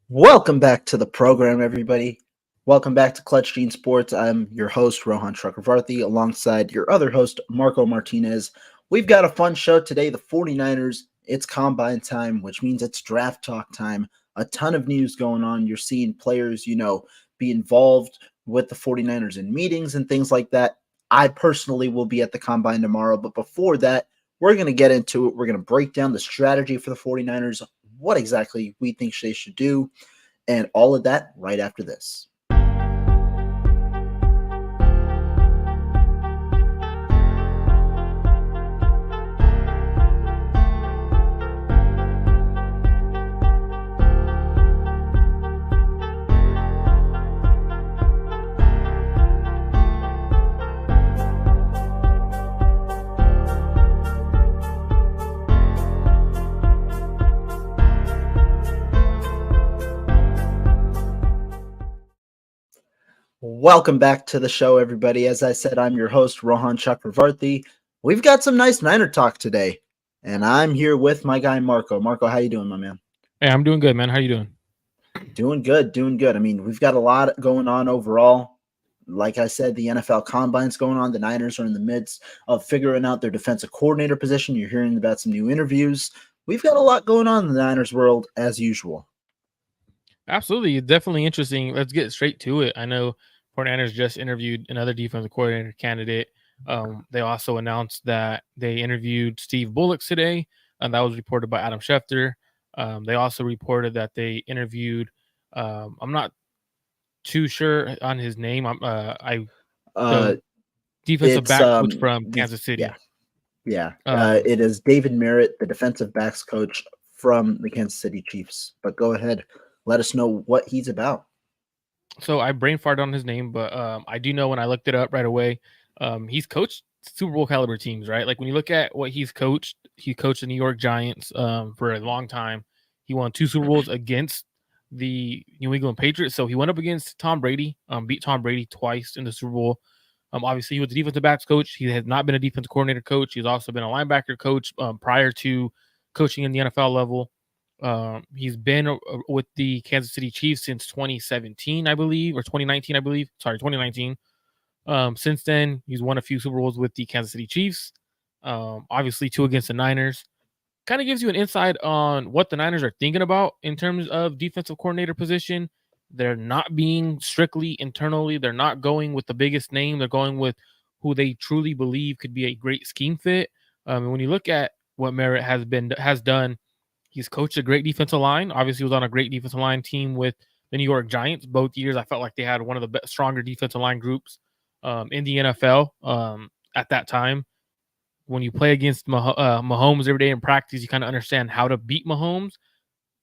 Welcome back to the program, everybody. Welcome back to Clutch Gene Sports. I'm your host, Rohan Chakravarthi, alongside your other host, Marco Martinez. We've got a fun show today. The 49ers, it's combine time, which means it's draft talk time. A ton of news going on. You're seeing players, be involved with the 49ers in meetings and things like that. I personally will be at the combine tomorrow, but before that, we're going to get into it. We're going to break down the strategy for the 49ers, what exactly we think they should do, and all of that right after this. Welcome back to the show, everybody. As I said, I'm your host, Rohan Chakravarthi. We've got some nice Niner talk today, and I'm here with my guy, Marco. Marco, how you doing, my man? Hey, I'm doing good, man. How you doing? Doing good, doing good. I mean, we've got a lot going on overall. Like I said, the NFL Combine's going on. The Niners are in the midst of figuring out their defensive coordinator position. You're hearing about some new interviews. We've got a lot going on in the Niners world, as usual. Absolutely. It's definitely interesting. Let's get straight to it. I know 49ers just interviewed another defensive coordinator candidate. They also announced that they interviewed Steve Bullock today, and that was reported by Adam Schefter. They also reported that they interviewed, I'm not too sure on his name. The defensive It's back coach from Kansas City. Yeah. It is David Merritt, the defensive backs coach from the Kansas City Chiefs. But go ahead, let us know what he's about. So I brain farted on his name, but I do know when I looked it up right away, he's coached Super Bowl caliber teams, right? Like when you look at what he coached the New York Giants for a long time. He won 2 Super Bowls against the New England Patriots. So he went up against Tom Brady, beat Tom Brady twice in the Super Bowl. Obviously, he was the defensive backs coach. He has not been a defensive coordinator coach. He's also been a linebacker coach prior to coaching in the NFL level. He's been with the Kansas City Chiefs since 2017, I believe, or 2019, I believe. Sorry, 2019. Since then, he's won a few Super Bowls with the Kansas City Chiefs. Obviously, 2 against the Niners. Kind of gives you an insight on what the Niners are thinking about in terms of defensive coordinator position. They're not being strictly internally. They're not going with the biggest name. They're going with who they truly believe could be a great scheme fit. And when you look at what Merritt has done, he's coached a great defensive line. Obviously, he was on a great defensive line team with the New York Giants. Both years, I felt like they had one of the stronger defensive line groups in the NFL at that time. When you play against Mahomes every day in practice, you kind of understand how to beat Mahomes.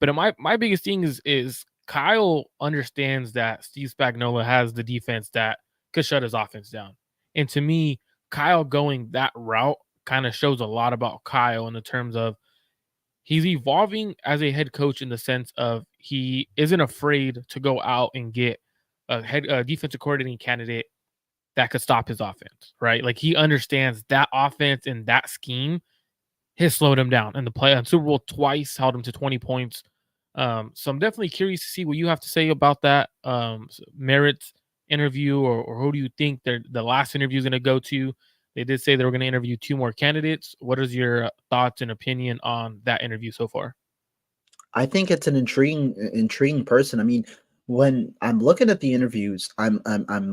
But my biggest thing is Kyle understands that Steve Spagnuolo has the defense that could shut his offense down. And to me, Kyle going that route kind of shows a lot about Kyle in the terms of he's evolving as a head coach in the sense of he isn't afraid to go out and get a defensive coordinating candidate that could stop his offense, right? Like he understands that offense and that scheme has slowed him down. And the play on Super Bowl twice held him to 20 points. So I'm definitely curious to see what you have to say about that Merritt's interview, or who do you think the last interview is going to go to? They did say they were going to interview 2 more candidates. What is your thoughts and opinion on that interview so far? I think it's an intriguing person. I mean, when I'm looking at the interviews, I'm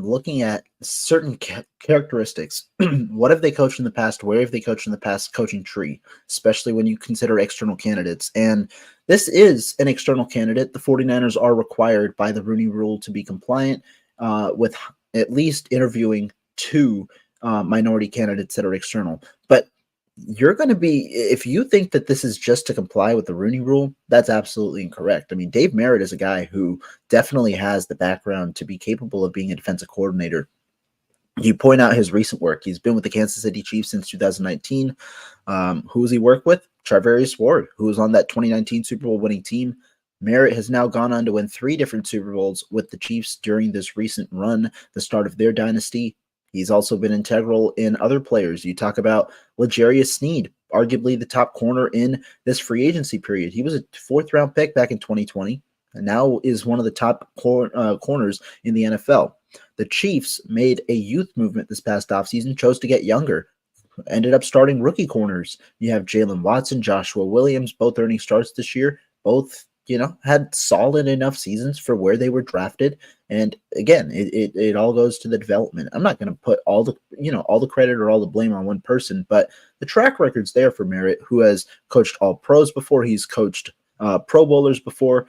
looking at certain characteristics. What have they coached in the past? Where have they coached in the past? Coaching tree, especially when you consider external candidates. And this is an external candidate. The 49ers are required by the Rooney Rule to be compliant with at least interviewing 2 minority candidates that are external. But you're going to be, if you think that this is just to comply with the Rooney Rule, that's absolutely incorrect. I mean, Dave Merritt is a guy who definitely has the background to be capable of being a defensive coordinator. You point out his recent work. He's been with the Kansas City Chiefs since 2019. Who has he worked with? Charvarius Ward, who was on that 2019 Super Bowl winning team. Merritt has now gone on to win 3 different Super Bowls with the Chiefs during this recent run, the start of their dynasty. He's also been integral in other players. You talk about L'Jarius Sneed, arguably the top corner in this free agency period. He was a 4th-round pick back in 2020. and now is one of the top corners in the NFL. The Chiefs made a youth movement this past offseason, chose to get younger, ended up starting rookie corners. You have Jalen Watson, Joshua Williams, both earning starts this year. Both, had solid enough seasons for where they were drafted. And again, it all goes to the development. I'm not going to put all the credit or all the blame on one person, but the track record's there for Merritt, who has coached all pros before. He's coached Pro Bowlers before.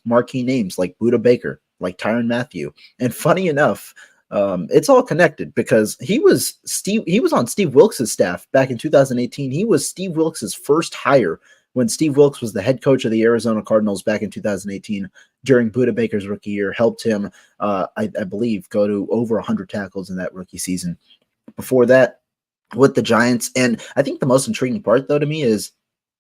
Marquee names like Buda Baker, like Tyrann Mathieu. And funny enough, it's all connected because he was on Steve Wilkes' staff back in 2018. He was Steve Wilkes' first hire when Steve Wilkes was the head coach of the Arizona Cardinals back in 2018 during Buda Baker's rookie year. Helped him, I believe, go to over 100 tackles in that rookie season. Before that, with the Giants, and I think the most intriguing part, though, to me is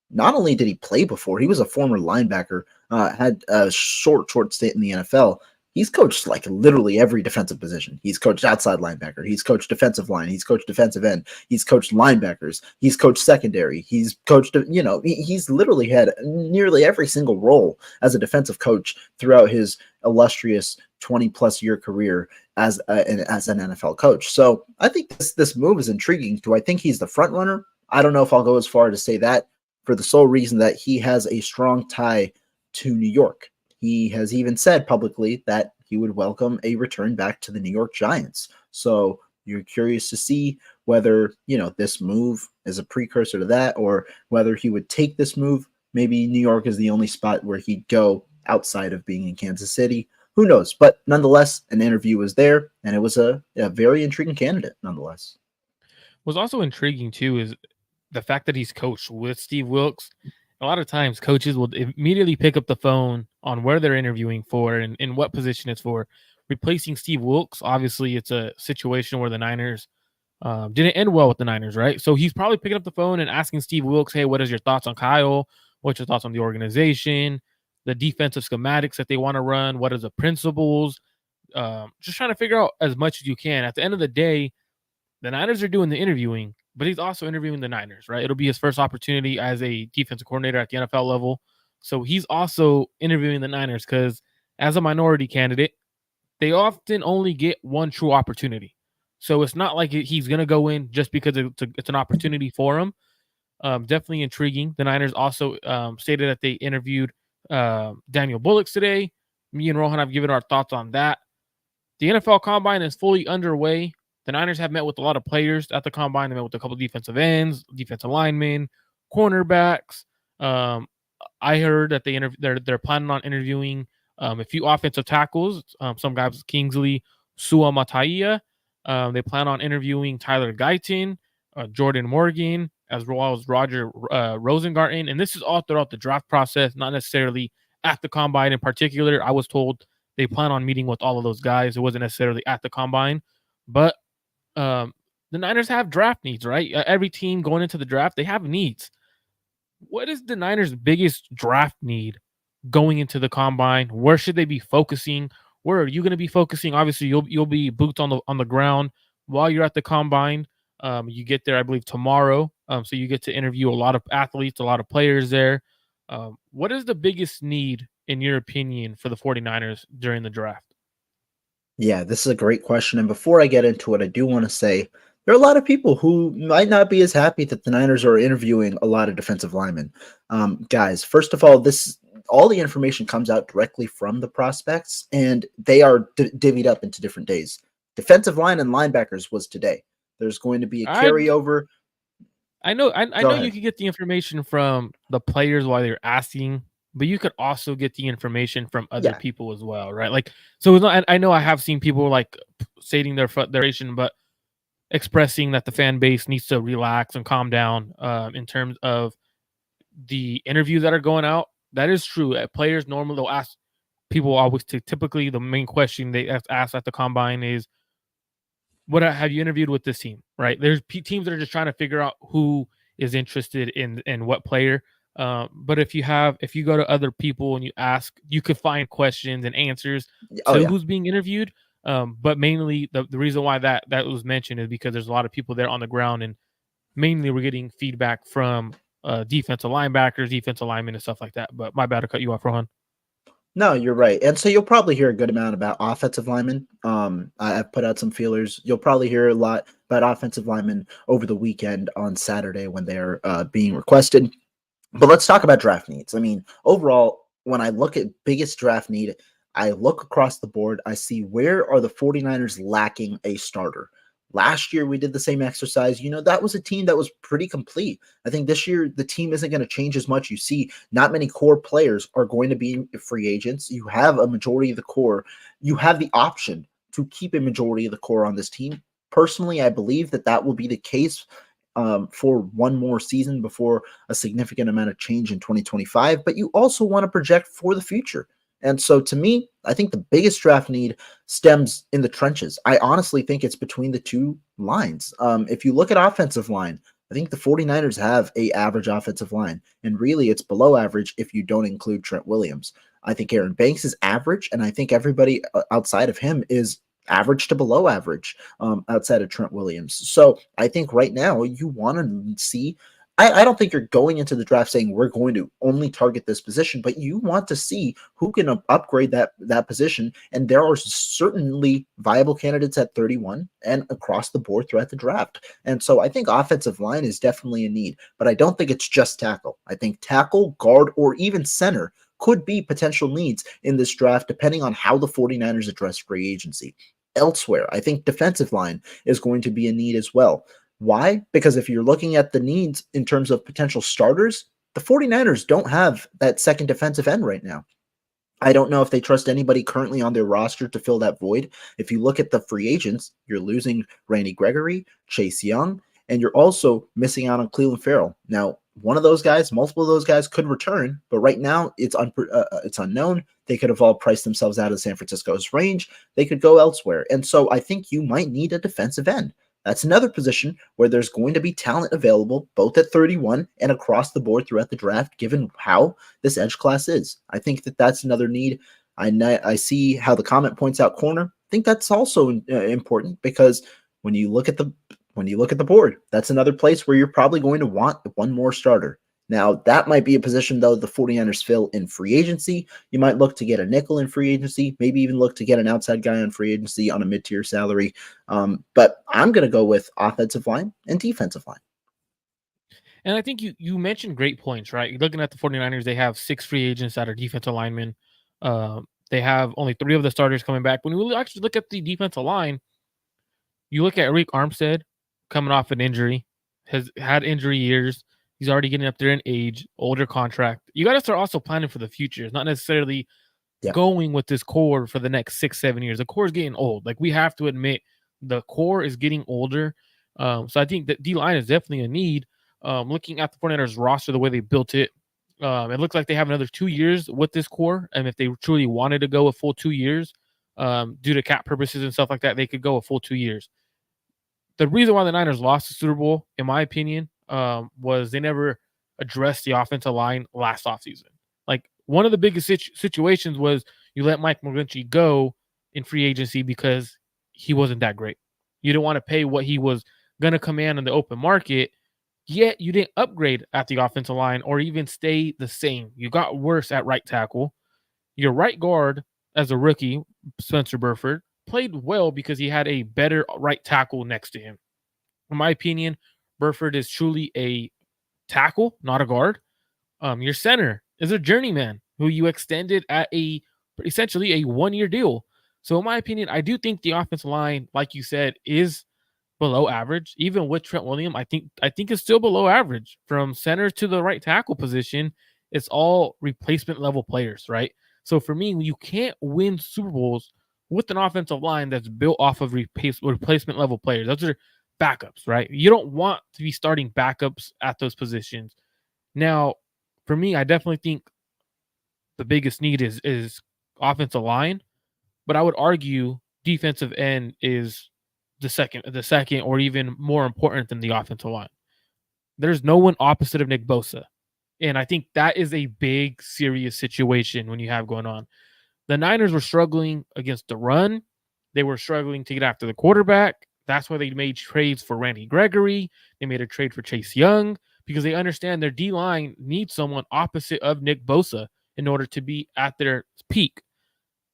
not only did he play before, he was a former linebacker, had a short stint in the NFL. He's coached like literally every defensive position. He's coached outside linebacker. He's coached defensive line. He's coached defensive end. He's coached linebackers. He's coached secondary. He's coached, he's literally had nearly every single role as a defensive coach throughout his illustrious 20-plus year career as an NFL coach. So I think this move is intriguing. Do I think he's the front runner? I don't know if I'll go as far to say that, for the sole reason that he has a strong tie to New York. He has even said publicly that he would welcome a return back to the New York Giants. So you're curious to see whether, this move is a precursor to that, or whether he would take this move. Maybe New York is the only spot where he'd go outside of being in Kansas City. Who knows? But nonetheless, an interview was there, and it was a very intriguing candidate nonetheless. What's also intriguing, too, is the fact that he's coached with Steve Wilkes. A lot of times coaches will immediately pick up the phone on where they're interviewing for and in what position it's for. Replacing Steve Wilkes, obviously it's a situation where the Niners didn't end well with the Niners, right? So he's probably picking up the phone and asking Steve Wilkes, hey, what is your thoughts on Kyle? What's your thoughts on the organization, the defensive schematics that they want to run? What are the principles? Just trying to figure out as much as you can. At the end of the day, the Niners are doing the interviewing, but he's also interviewing the Niners, right? It'll be his first opportunity as a defensive coordinator at the NFL level. So he's also interviewing the Niners because as a minority candidate, they often only get one true opportunity. So it's not like he's going to go in just because it's an opportunity for him. Definitely intriguing. The Niners also stated that they interviewed Daniel Bullocks today. Me and Rohan have given our thoughts on that. The NFL Combine is fully underway. The Niners have met with a lot of players at the Combine. They met with a couple of defensive ends, defensive linemen, cornerbacks. I heard that they're planning on interviewing a few offensive tackles. Some guys, Kingsley Suamataia. They plan on interviewing Tyler Guyton, Jordan Morgan, as well as Roger Rosengarten. And this is all throughout the draft process, not necessarily at the Combine in particular. I was told they plan on meeting with all of those guys. It wasn't necessarily at the Combine, but the Niners have draft needs, right? Every team going into the draft, they have needs. What is the Niners' biggest draft need going into the Combine? Where should they be focusing? Where are you going to be focusing? Obviously, you'll be boots on the ground while you're at the Combine. You get there, I believe, tomorrow. So you get to interview a lot of athletes, a lot of players there. What is the biggest need, in your opinion, for the 49ers during the draft? Yeah, this is a great question. And before I get into it, I do want to say there are a lot of people who might not be as happy that the Niners are interviewing a lot of defensive linemen. Guys, first of all, all the information comes out directly from the prospects, and they are divvied up into different days. Defensive line and linebackers was today. There's going to be a carryover. I know you can get the information from the players while they're asking, but you could also get the information from other people as well, right? Like, so it's not, I know I have seen people like stating their frustration, but expressing that the fan base needs to relax and calm down in terms of the interviews that are going out. That is true. Players normally will ask people always typically the main question they ask at the Combine is, what have you interviewed with this team, right? There's teams that are just trying to figure out who is interested in what player. But if you go to other people and you ask, you could find questions and answers to who's being interviewed. But mainly the reason why that was mentioned is because there's a lot of people there on the ground, and mainly we're getting feedback from defensive linebackers, defensive linemen, and stuff like that. But my bad to cut you off, Rohan. No, you're right. And so you'll probably hear a good amount about offensive linemen. I've put out some feelers. You'll probably hear a lot about offensive linemen over the weekend on Saturday when they're being requested. But let's talk about draft needs. I mean, overall, when I look at biggest draft need, I look across the board, I see where are the 49ers lacking a starter. Last year we did the same exercise. That was a team that was pretty complete. I think this year the team isn't going to change as much. You see, not many core players are going to be free agents. You have a majority of the core. You have the option to keep a majority of the core on this team. Personally, I believe that will be the case for one more season before a significant amount of change in 2025, but you also want to project for the future. And so to me, I think the biggest draft need stems in the trenches. I honestly think it's between the two lines. If you look at offensive line, I think the 49ers have a average offensive line, and really it's below average if you don't include Trent Williams. I think Aaron Banks is average, and I think everybody outside of him is average to below average outside of Trent Williams. So I think right now you want to see. I don't think you're going into the draft saying we're going to only target this position, but you want to see who can upgrade that position. And there are certainly viable candidates at 31 and across the board throughout the draft. And so I think offensive line is definitely a need, but I don't think it's just tackle. I think tackle, guard, or even center could be potential needs in this draft, depending on how the 49ers address free agency. Elsewhere, I think defensive line is going to be a need as well. Why? Because if you're looking at the needs in terms of potential starters, the 49ers don't have that second defensive end right now. I don't know if they trust anybody currently on their roster to fill that void. If you look at the free agents, you're losing Randy Gregory, Chase Young, and you're also missing out on Cleveland Farrell. Now, one of those guys, multiple of those guys could return, but right now it's unknown. They could have all priced themselves out of San Francisco's range. They could go elsewhere. And so I think you might need a defensive end. That's another position where there's going to be talent available, both at 31 and across the board throughout the draft, given how this edge class is. I think that's another need. I see how the comment points out corner. I think that's also important because when you look at the board, that's another place where you're probably going to want one more starter. Now, that might be a position, though, the 49ers fill in free agency. You might look to get a nickel in free agency, maybe even look to get an outside guy on free agency on a mid-tier salary. But I'm going to go with offensive line and defensive line. And I think you mentioned great points, right? You're looking at the 49ers, they have 6 free agents that are defensive linemen. They have only 3 of the starters coming back. When we actually look at the defensive line, you look at Arik Armstead coming off an injury, has had injury years. He's already getting up there in age, older contract. You got to start also planning for the future. It's not necessarily going with this core for the next 6-7 years. The core is getting old. Like, we have to admit, the core is getting older. So I think that D-line is definitely a need. Looking at the 49ers roster, the way they built it, it looks like they have another 2 years with this core. And if they truly wanted to go a full 2 years, due to cap purposes and stuff like that, they could go a full 2 years. The reason why the Niners lost the Super Bowl, in my opinion, was they never addressed the offensive line last offseason. Like, one of the biggest situations was you let Mike McGlinchey go in free agency because he wasn't that great. You didn't want to pay what he was going to command in the open market, yet you didn't upgrade at the offensive line or even stay the same. You got worse at right tackle. Your right guard, as a rookie, Spencer Burford, played well because he had a better right tackle next to him. In my opinion, Burford is truly a tackle, not a guard. Your center is a journeyman who you extended at essentially a 1-year deal. So in my opinion, I do think the offensive line, like you said, is below average. Even with Trent Williams, I think it's still below average. From center to the right tackle position, it's all replacement level players, right? So for me, you can't win Super Bowls with an offensive line that's built off of replacement level players. Those are backups, right? You don't want to be starting backups at those positions. Now, for me, I definitely think the biggest need is offensive line, but I would argue defensive end is the second or even more important than the offensive line. There's no one opposite of Nick Bosa. And I think that is a big, serious situation when you have going on. The Niners were struggling against the run. They were struggling to get after the quarterback. That's why they made trades for Randy Gregory. They made a trade for Chase Young because they understand their D-line needs someone opposite of Nick Bosa. in order to be at their peak.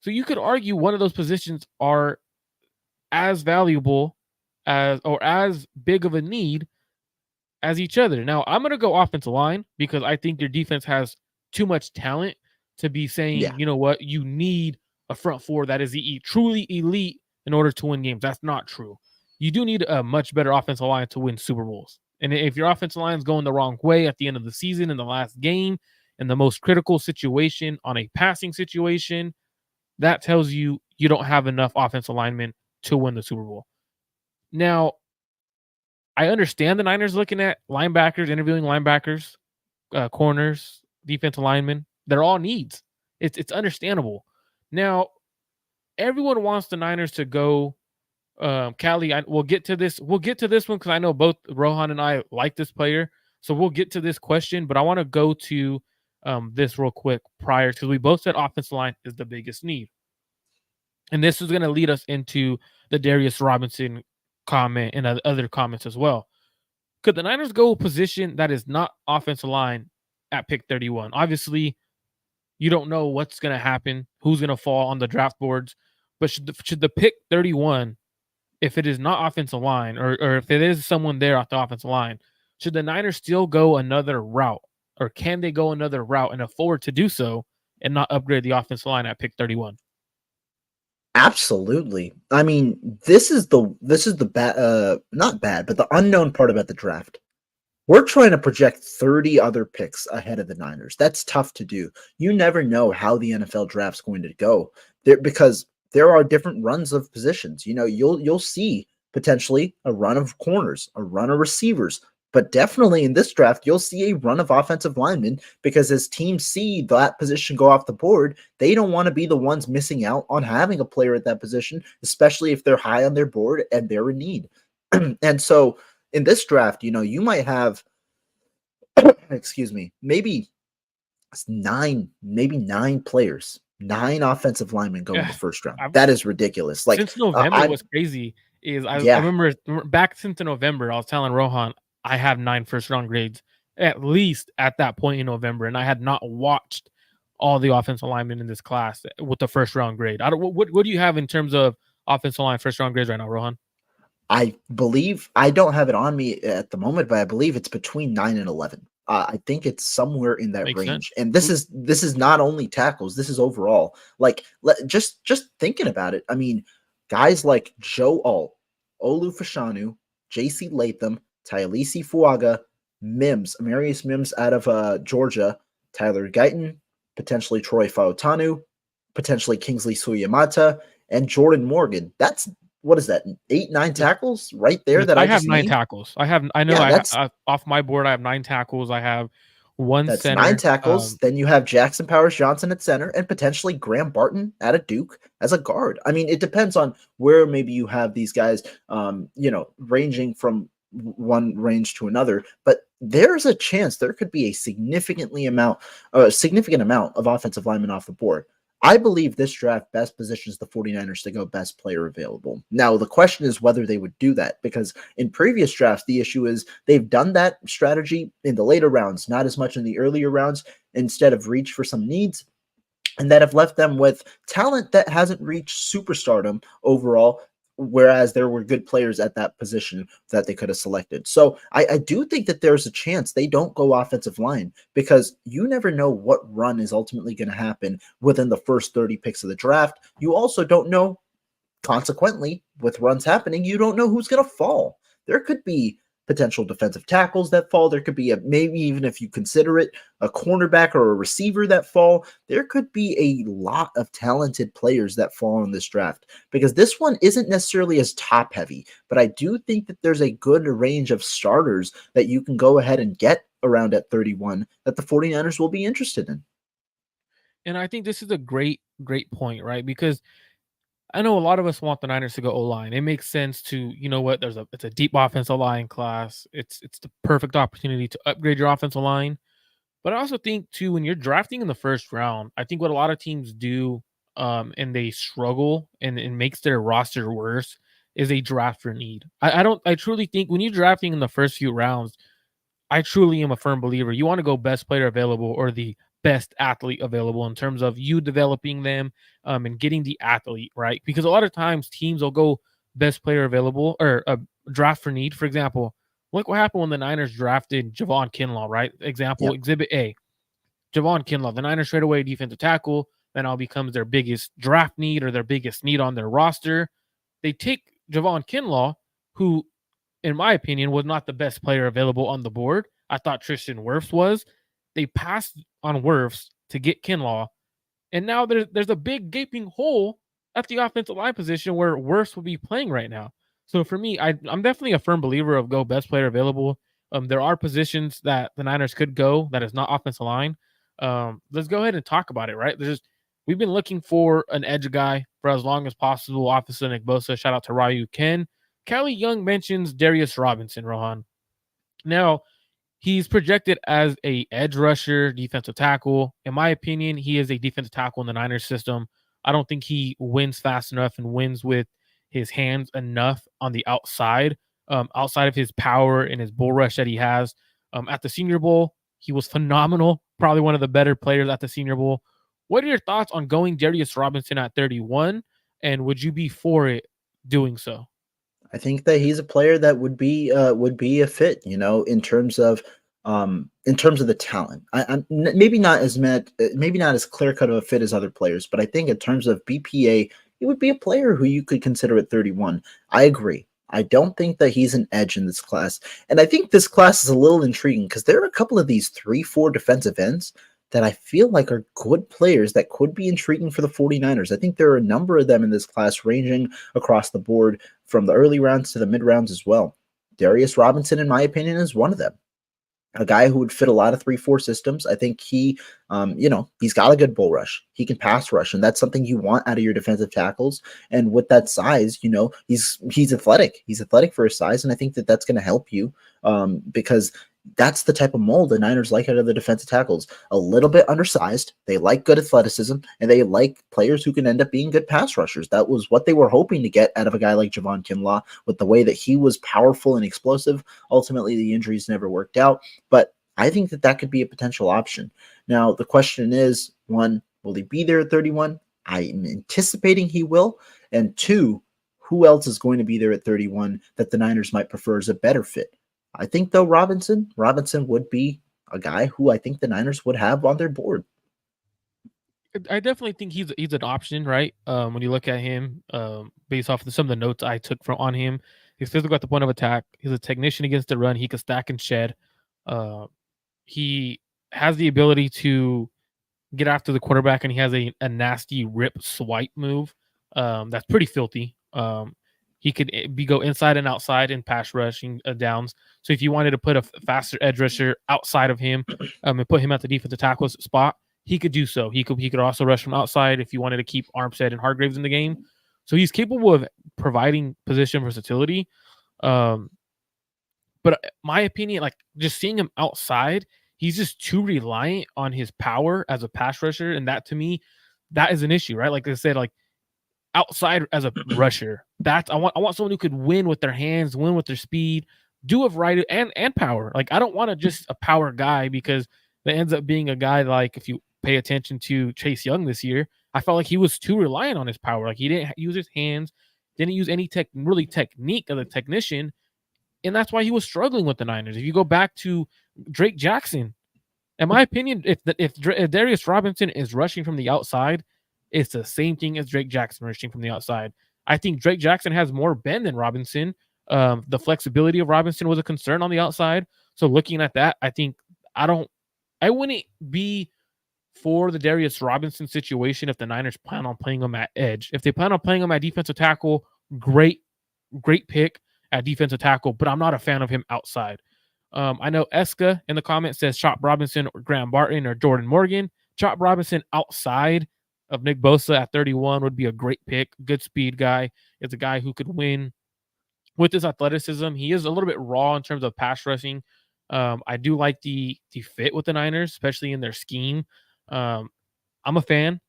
So you could argue one of those positions are as valuable as or as big of a need as each other. Now, I'm going to go offensive line because I think your defense has too much talent to be Yeah, saying, you know what, you need a front four that is truly elite in order to win games. That's not true. You do need a much better offensive line to win Super Bowls. And if your offensive line is going the wrong way at the end of the season, in the last game, in the most critical situation on a passing situation, that tells you you don't have enough offensive linemen to win the Super Bowl. Now, I understand the Niners looking at linebackers, interviewing linebackers, corners, defensive linemen. They're all needs. It's understandable. Now, everyone wants the Niners to go. Callie, we'll get to this. We'll get to this one because I know both Rohan and I like this player. So we'll get to this question, but I want to go to this real quick prior because we both said offensive line is the biggest need. And this is going to lead us into the Darius Robinson comment and other comments as well. Could the Niners go a position that is not offensive line at pick 31? Obviously, you don't know what's going to happen, who's going to fall on the draft boards, but should the pick 31, if it is not offensive line or if it is someone there off the offensive line, should the Niners still go another route, or can they go another route and afford to do so and not upgrade the offensive line at pick 31? absolutely. I mean, this is the bad, not bad, but the unknown part about the draft. We're trying to project 30 other picks ahead of the Niners. That's tough to do. You never know how the NFL draft's going to go there because there are different runs of positions. You know, you'll see potentially a run of corners, a run of receivers, but definitely in this draft you'll see a run of offensive linemen because as teams see that position go off the board, they don't want to be the ones missing out on having a player at that position, especially if they're high on their board and they're in need. And so in this draft, you know, you might have, excuse me, maybe nine players, nine offensive linemen go in Yeah, the first round. I've, That is ridiculous. Like, since November, I'm, what's crazy is I yeah, remember back since November, I was telling Rohan I have 9 first round grades at least at that point in November, and I had not watched all the offensive linemen in this class with the first round grade. I don't. What do you have in terms of offensive line first round grades right now, Rohan? I believe I don't have it on me at the moment, but I believe it's between 9 and 11. I think it's somewhere in that Makes sense. range. And this is not only tackles. This is overall. Like just thinking about it. I mean, guys like Joe Alt, Olu Fashanu, J.C. Latham, Tyalisi Fuaga, Amarius Mims out of Georgia, Tyler Guyton, potentially Troy Fautanu, potentially Kingsley Suyamata, and Jordan Morgan. That's what is that? 8, 9 tackles right there that I I have just 9 named. tackles. I know Yeah, off my board I have 9 tackles. I have one that's 9 center. tackles. Then you have Jackson Powers Johnson at center and potentially Graham Barton at a Duke as a guard. I mean, it depends on where maybe you have these guys, ranging from one range to another. But there's a chance there could be a significant amount of offensive linemen off the board. I believe this draft best positions the 49ers to go best player available. Now, the question is whether they would do that because in previous drafts, the issue is they've done that strategy in the later rounds, not as much in the earlier rounds, instead of reach for some needs, and that have left them with talent that hasn't reached superstardom overall, whereas there were good players at that position that they could have selected. So I do think that there's a chance they don't go offensive line because you never know what run is ultimately going to happen within the first 30 picks of the draft. You also don't know, consequently, with runs happening, you don't know who's going to fall. There could be potential defensive tackles that fall. There could be maybe even if you consider it a cornerback or a receiver that fall. There could be a lot of talented players that fall in this draft because this one isn't necessarily as top heavy, but I do think that there's a good range of starters that you can go ahead and get around at 31 that the 49ers will be interested in. And I think this is a great point, right? Because I know a lot of us want the Niners to go O-line. It makes sense to, you know what, it's a deep offensive line class. It's the perfect opportunity to upgrade your offensive line. But I also think too, when you're drafting in the first round, I think what a lot of teams do, and they struggle and it makes their roster worse, is they draft for need. I truly think when you're drafting in the first few rounds, I truly am a firm believer. You want to go best player available or the best athlete available in terms of you developing them and getting the athlete right. Because a lot of times teams will go best player available or draft for need. For example, look what happened when the Niners drafted Javon Kinlaw, right? Example, Yep. Exhibit A. Javon Kinlaw, the Niners straight away defensive tackle, then all becomes their biggest draft need or their biggest need on their roster. They take Javon Kinlaw, who, in my opinion, was not the best player available on the board. I thought Tristan Wirfs was. They passed on Wirfs to get Kinlaw, and now there's a big gaping hole at the offensive line position where Wirfs will be playing right now. So for me, I'm definitely a firm believer of go best player available. There are positions that the Niners could go that is not offensive line. Let's go ahead and talk about it, right? We've been looking for an edge guy for as long as possible. Officer Nick Bosa, shout out to Ryu Ken. Kelly Young mentions Darius Robinson, Rohan. Now, he's projected as a edge rusher, defensive tackle. In my opinion, he is a defensive tackle in the Niners system. I don't think he wins fast enough and wins with his hands enough on the outside, outside of his power and his bull rush that he has. At the Senior Bowl, he was phenomenal, probably one of the better players at the Senior Bowl. What are your thoughts on going Darius Robinson at 31? And would you be for it doing so? I think that he's a player that would be a fit, in terms of the talent. Maybe not as maybe not as clear cut of a fit as other players, but I think in terms of BPA, he would be a player who you could consider at 31. I agree. I don't think that he's an edge in this class, and I think this class is a little intriguing because there are a couple of these 3-4 defensive ends that I feel like are good players that could be intriguing for the 49ers. I think there are a number of them in this class ranging across the board from the early rounds to the mid rounds as well. Darius Robinson, in my opinion, is one of them. A guy who would fit a lot of 3-4 systems. I think he's got a good bull rush. He can pass rush, and that's something you want out of your defensive tackles. And with that size, he's athletic. He's athletic for his size, and I think that that's going to help you because that's the type of mold the Niners like out of the defensive tackles. A little bit undersized. They like good athleticism, and they like players who can end up being good pass rushers. That was what they were hoping to get out of a guy like Javon Kinlaw with the way that he was powerful and explosive. Ultimately, the injuries never worked out, but I think that that could be a potential option. Now, the question is, one, will he be there at 31? I'm anticipating he will. And two, who else is going to be there at 31 that the Niners might prefer as a better fit? I think, though, Robinson would be a guy who I think the Niners would have on their board. I definitely think he's an option, right? When you look at him, based off of some of the notes I took from on him, he's physical at the point of attack. He's a technician against the run. He can stack and shed. Uh, he has the ability to get after the quarterback, and he has a nasty rip swipe move. That's pretty filthy. He could be go inside and outside in pass rushing downs. So if you wanted to put a faster edge rusher outside of him, and put him at the defensive tackle spot, he could do so. He could also rush from outside if you wanted to keep Armstead and Hargraves in the game. So he's capable of providing position versatility. Um, but my opinion, like just seeing him outside, he's just too reliant on his power as a pass rusher, and that to me, that is an issue, right? Like I said, like outside as a rusher, that's I want someone who could win with their hands, win with their speed, do a variety and power. Like I don't want to just a power guy because that ends up being a guy like if you pay attention to Chase Young this year, I felt like he was too reliant on his power. Like he didn't use his hands, didn't use any technique of the technician, and that's why he was struggling with the Niners. If you go back to Drake Jackson, in my opinion, if Darius Robinson is rushing from the outside, it's the same thing as Drake Jackson rushing from the outside. I think Drake Jackson has more bend than Robinson. The flexibility of Robinson was a concern on the outside. So looking at that, I wouldn't be for the Darius Robinson situation if the Niners plan on playing him at edge. If they plan on playing him at defensive tackle, great pick at defensive tackle, but I'm not a fan of him outside. I know Eska in the comments says Chop Robinson or Graham Barton or Jordan Morgan. Chop Robinson outside of Nick Bosa at 31 would be a great pick. Good speed guy. It's a guy who could win with his athleticism. He is a little bit raw in terms of pass rushing. I do like the fit with the Niners, especially in their scheme. I'm a fan.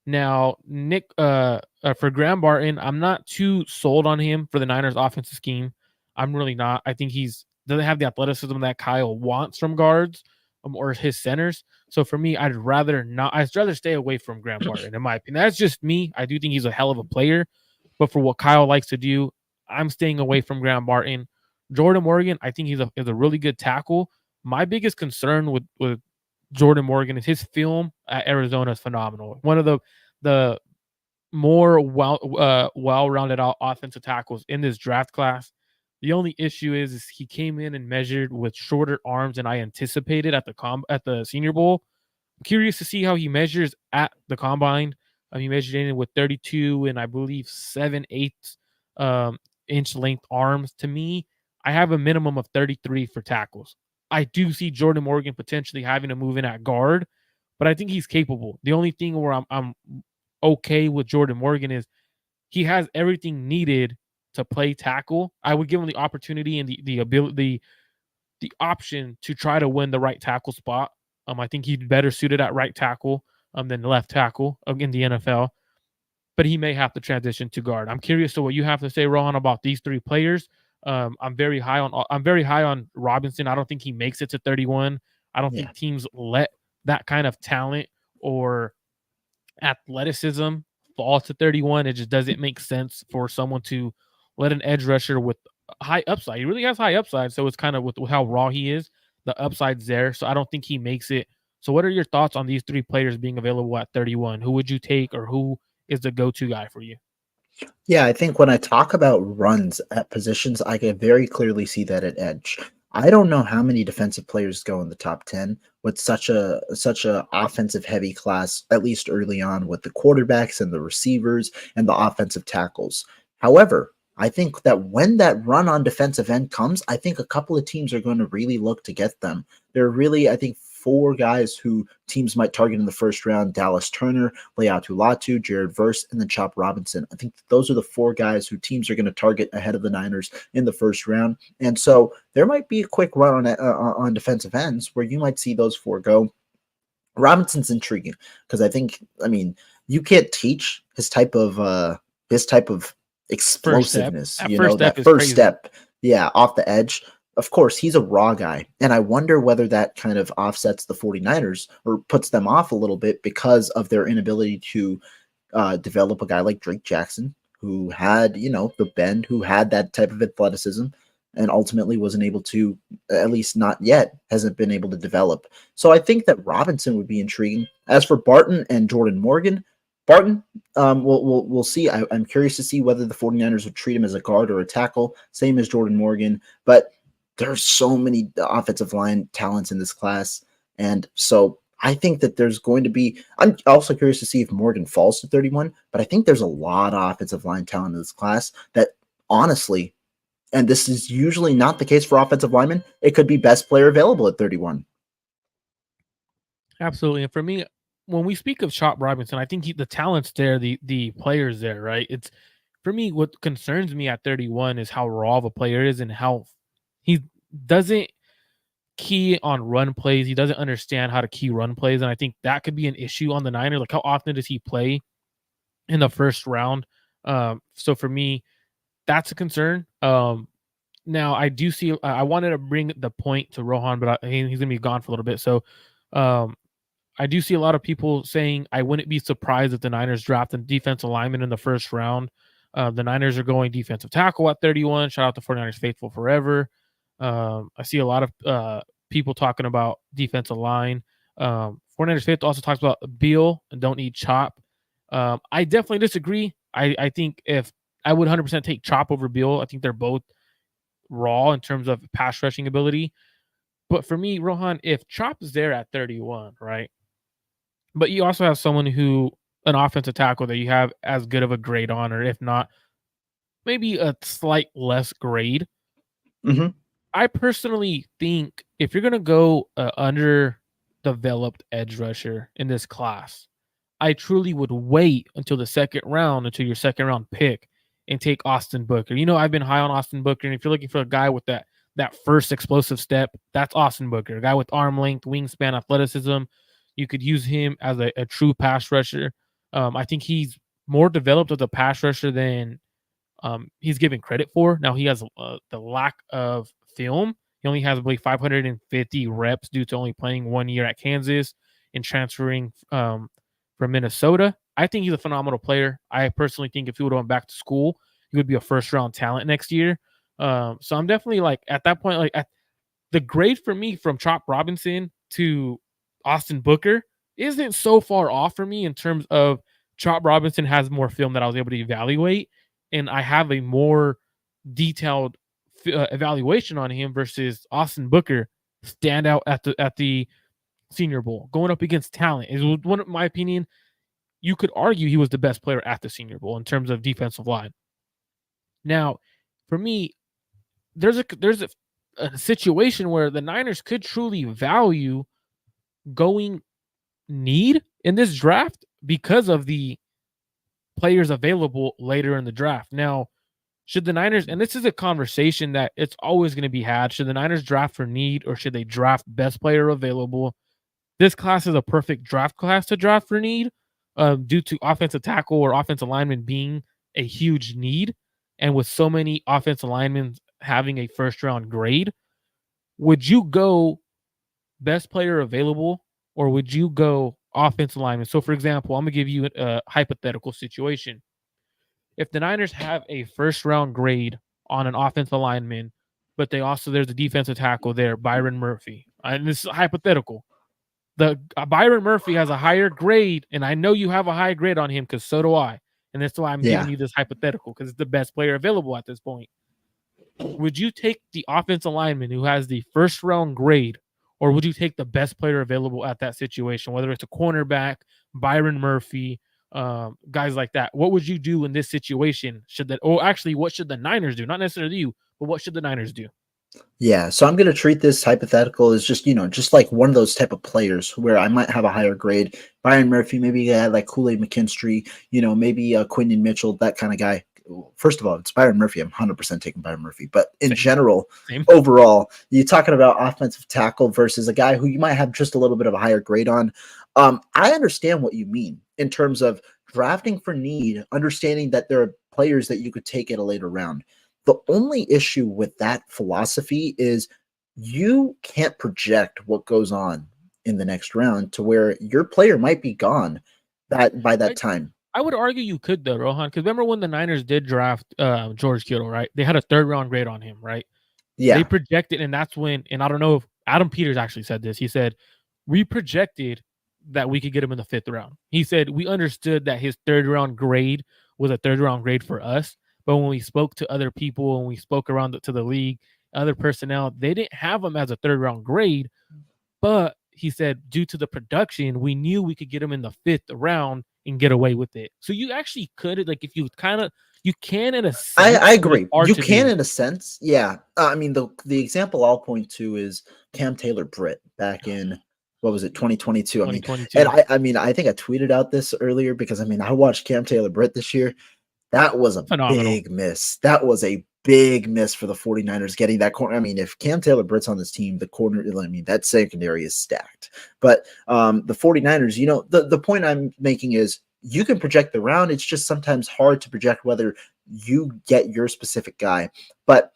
Now, Nick, for Graham Barton, I'm not too sold on him for the Niners offensive scheme. I'm really not. I think he's doesn't have the athleticism that Kyle wants from guards. or his centers. So for me, I'd rather not. I'd rather stay away from Graham Barton, in my opinion. That's just me. I do think he's a hell of a player, but for what Kyle likes to do, I'm staying away from Graham Barton. Jordan Morgan, I think is a really good tackle. My biggest concern with Jordan Morgan is his film at Arizona is phenomenal. One of the more well-rounded offensive tackles in this draft class. The only issue is he came in and measured with shorter arms than I anticipated at the Senior Bowl. I'm curious to see how he measures at the combine. He measured in with 32 and I believe 7/8 inch length arms. To me, I have a minimum of 33 for tackles. I do see Jordan Morgan potentially having to move in at guard, but I think he's capable. The only thing where I'm okay with Jordan Morgan is he has everything needed to play tackle. I would give him the opportunity and the ability, the option to try to win the right tackle spot. I think he'd better suited at right tackle than left tackle in the NFL. But he may have to transition to guard. I'm curious to what you have to say, Rohan, about these three players. I'm very high on Robinson. I don't think he makes it to 31. I don't Yeah. think teams let that kind of talent or athleticism falls to 31. It just doesn't make sense for someone to let an edge rusher with high upside. He really has high upside. So it's kind of with how raw he is, the upside's there. So I don't think he makes it. So what are your thoughts on these three players being available at 31? Who would you take or who is the go-to guy for you? Yeah, I think when I talk about runs at positions, I can very clearly see that at edge. I don't know how many defensive players go in the top 10 with such a offensive heavy class, at least early on, with the quarterbacks and the receivers and the offensive tackles. However, I think that when that run on defensive end comes, I think a couple of teams are going to really look to get them. There are really, I think, four guys who teams might target in the first round: Dallas Turner, Leatu Latu, Jared Verse, and then Chop Robinson. I think those are the four guys who teams are going to target ahead of the Niners in the first round. And so there might be a quick run on defensive ends where you might see those four go. Robinson's intriguing because I mean, you can't teach his type of First step. explosiveness, That first step that is first crazy. step, yeah, off the edge. Of course, he's a raw guy. And I wonder whether that kind of offsets the 49ers or puts them off a little bit because of their inability to develop a guy like Drake Jackson, who had, the bend, who had that type of athleticism, and ultimately wasn't able to, at least not yet, hasn't been able to develop. So I think that Robinson would be intriguing. As for Barton and Jordan Morgan, Barton, we'll see. I'm curious to see whether the 49ers would treat him as a guard or a tackle, same as Jordan Morgan. But there's so many offensive line talents in this class. And so I think that there's going to be, I'm also curious to see if Morgan falls to 31, but I think there's a lot of offensive line talent in this class that honestly, and this is usually not the case for offensive linemen, it could be best player available at 31. Absolutely. And for me, when we speak of Chop Robinson, I think the talent's there, the players there, right? It's for me, what concerns me at 31 is how raw of a player is and how he doesn't key on run plays. He doesn't understand how to key run plays. And I think that could be an issue on the Niners. Like, how often does he play in the first round? So for me, that's a concern. Now I do see. I wanted to bring the point to Rohan, but he's gonna be gone for a little bit. So, um, I do see a lot of people saying I wouldn't be surprised if the Niners draft a defensive lineman in the first round. The Niners are going defensive tackle at 31. Shout out to 49ers faithful forever. I see a lot of people talking about defensive line. 49ers faithful also talks about Beal and don't need Chop. I definitely disagree. I think if I would 100% take Chop over Beal. I think they're both raw in terms of pass rushing ability. But for me, Rohan, if Chop is there at 31, right? But you also have someone who an offensive tackle that you have as good of a grade on, or if not, maybe a slight less grade. Mm-hmm. I personally think if you're gonna go underdeveloped edge rusher in this class, I truly would wait until the second round, until your second round pick, and take Austin Booker. I've been high on Austin Booker, and if you're looking for a guy with that first explosive step, that's Austin Booker, a guy with arm length, wingspan, athleticism. You could use him as a true pass rusher. I think he's more developed as a pass rusher than he's given credit for. Now he has the lack of film. He only has, I believe, 550 reps due to only playing 1 year at Kansas and transferring from Minnesota. I think he's a phenomenal player. I personally think if he would have went back to school, he would be a first round talent next year. So I'm definitely like at that point, like the grade for me from Chop Robinson to Austin Booker isn't so far off for me in terms of Chop Robinson has more film that I was able to evaluate, and I have a more detailed evaluation on him versus Austin Booker stand out at the Senior Bowl going up against talent. Is one of my opinion. You could argue he was the best player at the Senior Bowl in terms of defensive line. Now, for me, there's a situation where the Niners could truly value going need in this draft because of the players available later in the draft. Now, should the Niners, and this is a conversation that it's always going to be had, should the Niners draft for need or should they draft best player available? This class is a perfect draft class to draft for need due to offensive tackle or offensive lineman being a huge need. And with so many offensive linemen having a first round grade, would you go best player available or would you go offensive lineman? So, for example, I'm going to give you a hypothetical situation. If the Niners have a first round grade on an offensive lineman, but there's a defensive tackle there, Byron Murphy, and this is hypothetical. The Byron Murphy has a higher grade, and I know you have a high grade on him because so do I. And that's why I'm giving you this hypothetical because it's the best player available at this point. Would you take the offensive lineman who has the first round grade, or would you take the best player available at that situation, whether it's a cornerback, Byron Murphy, guys like that? What would you do in this situation? What should the Niners do? Not necessarily you, but what should the Niners do? Yeah, so I'm going to treat this hypothetical as just, just like one of those type of players where I might have a higher grade. Byron Murphy, maybe a guy like Kool-Aid McKinstry, maybe Quinton Mitchell, that kind of guy. First of all, it's Byron Murphy. I'm 100% taking Byron Murphy. But in general, overall, you're talking about offensive tackle versus a guy who you might have just a little bit of a higher grade on. I understand what you mean in terms of drafting for need, understanding that there are players that you could take at a later round. The only issue with that philosophy is you can't project what goes on in the next round to where your player might be gone by that time. I would argue you could though, Rohan, because remember when the Niners did draft George Kittle, right? They had a third round grade on him, right? Yeah. They projected, and that's when, and I don't know if Adam Peters actually said this. He said, we projected that we could get him in the 5th round. He said, we understood that his third round grade was a third round grade for us. But when we spoke to other people and we spoke around to the league, other personnel, they didn't have him as a third round grade. But he said, due to the production, we knew we could get him in the 5th round and get away with it. So you actually could, like, if you you can in a sense. I agree. You can in a sense. Yeah. I mean, the example I'll point to is Cam Taylor-Britt back in, what was it, 2022? 2022. I mean, I think I tweeted out this earlier because, I watched Cam Taylor-Britt this year. That was a big miss. That was a big miss for the 49ers getting that corner. I mean, if Cam Taylor-Britt's on this team, the corner, that secondary is stacked. But the 49ers, the point I'm making is you can project the round. It's just sometimes hard to project whether you get your specific guy. But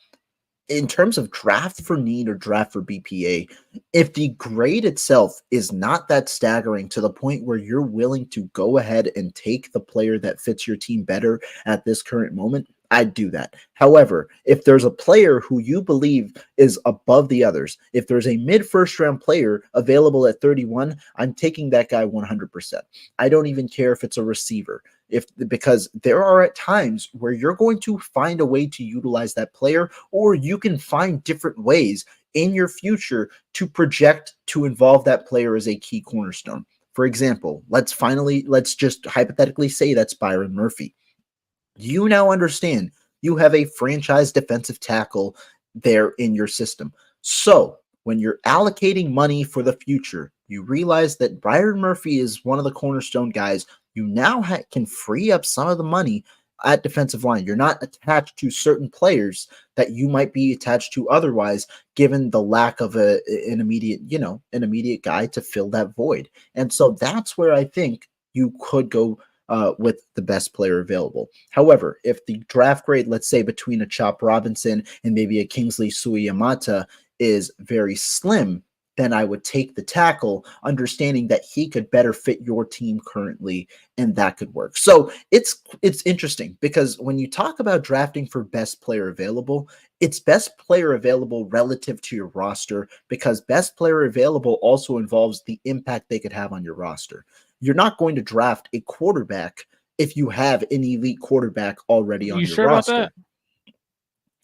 in terms of draft for need or draft for BPA, if the grade itself is not that staggering to the point where you're willing to go ahead and take the player that fits your team better at this current moment, I'd do that. However, if there's a player who you believe is above the others, if there's a mid-first round player available at 31, I'm taking that guy 100%. I don't even care if it's a receiver. Because there are at times where you're going to find a way to utilize that player, or you can find different ways in your future to project to involve that player as a key cornerstone. For example, let's just hypothetically say that's Byron Murphy. You now understand you have a franchise defensive tackle there in your system. So when you're allocating money for the future, you realize that Byron Murphy is one of the cornerstone guys. You now can free up some of the money at defensive line. You're not attached to certain players that you might be attached to otherwise, given the lack of an immediate guy to fill that void. And so that's where I think you could go with the best player available. However, if the draft grade, let's say between a Chop Robinson and maybe a Kingsley Suiyamata, is very slim, then I would take the tackle, understanding that he could better fit your team currently, and that could work. So it's interesting because when you talk about drafting for best player available, it's best player available relative to your roster because best player available also involves the impact they could have on your roster. You're not going to draft a quarterback if you have an elite quarterback already on You your sure about that? roster.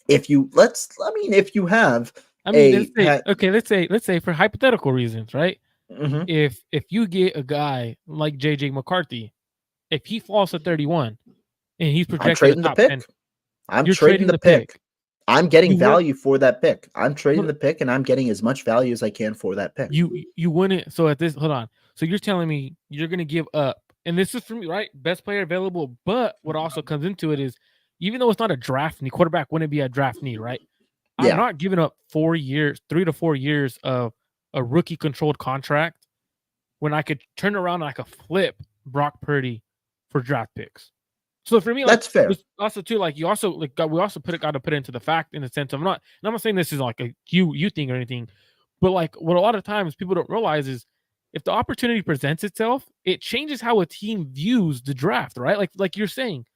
If you if you have I mean, a let's say for hypothetical reasons, right? mhm. If you get a guy like JJ McCarthy, if he falls to 31 and he's I'm projected a trading the top 10, pick. I'm you're trading trading the the pick. pick. I'm getting You would value for that pick. I'm trading hold the pick and I'm getting as much value as I can for that pick. you wouldn't. So at this, hold on. So you're telling me you're gonna give up, and this is for me, right? Best player available, but what also comes into it is, even though it's not a draft need, quarterback wouldn't be a draft need, right? I'm Yeah, not giving up 4 years, 3 to 4 years of a rookie controlled contract when I could turn around and I could flip Brock Purdy for draft picks. So for me, like that's fair. this also too, like you also like we also got to put it into the fact in the sense of I'm not saying this is like a you thing or anything, but like what a lot of times people don't realize is if the opportunity presents itself, it changes how a team views the draft, right? Like you're saying,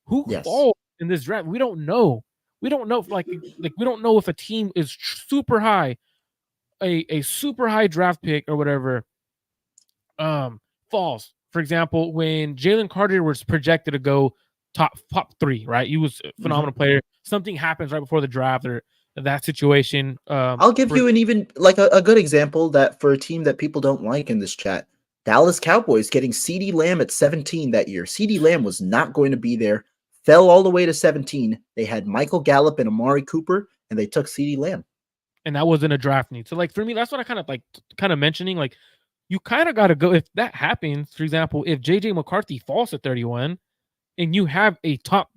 who Yes. falls in this draft? We don't know. We don't know if like we don't know if a team is super high, a super high draft pick or whatever um falls. For example, when Jalen Carter was projected to go top 3, right? He was a Mhm. phenomenal player. Something happens right before the draft or that situation. I'll give For you an even like a good example that for a team that people don't like in this chat. Dallas Cowboys getting CeeDee Lamb at 17 that year. CeeDee Lamb was not going to be there. Fell all the way to 17. They had Michael Gallup and Amari Cooper, and they took CeeDee Lamb. and that wasn't a draft need. So like for me, that's what I kind of like kind of mentioning. Like you kind of got to go if that happens. For example, if JJ McCarthy falls at 31 and you have a top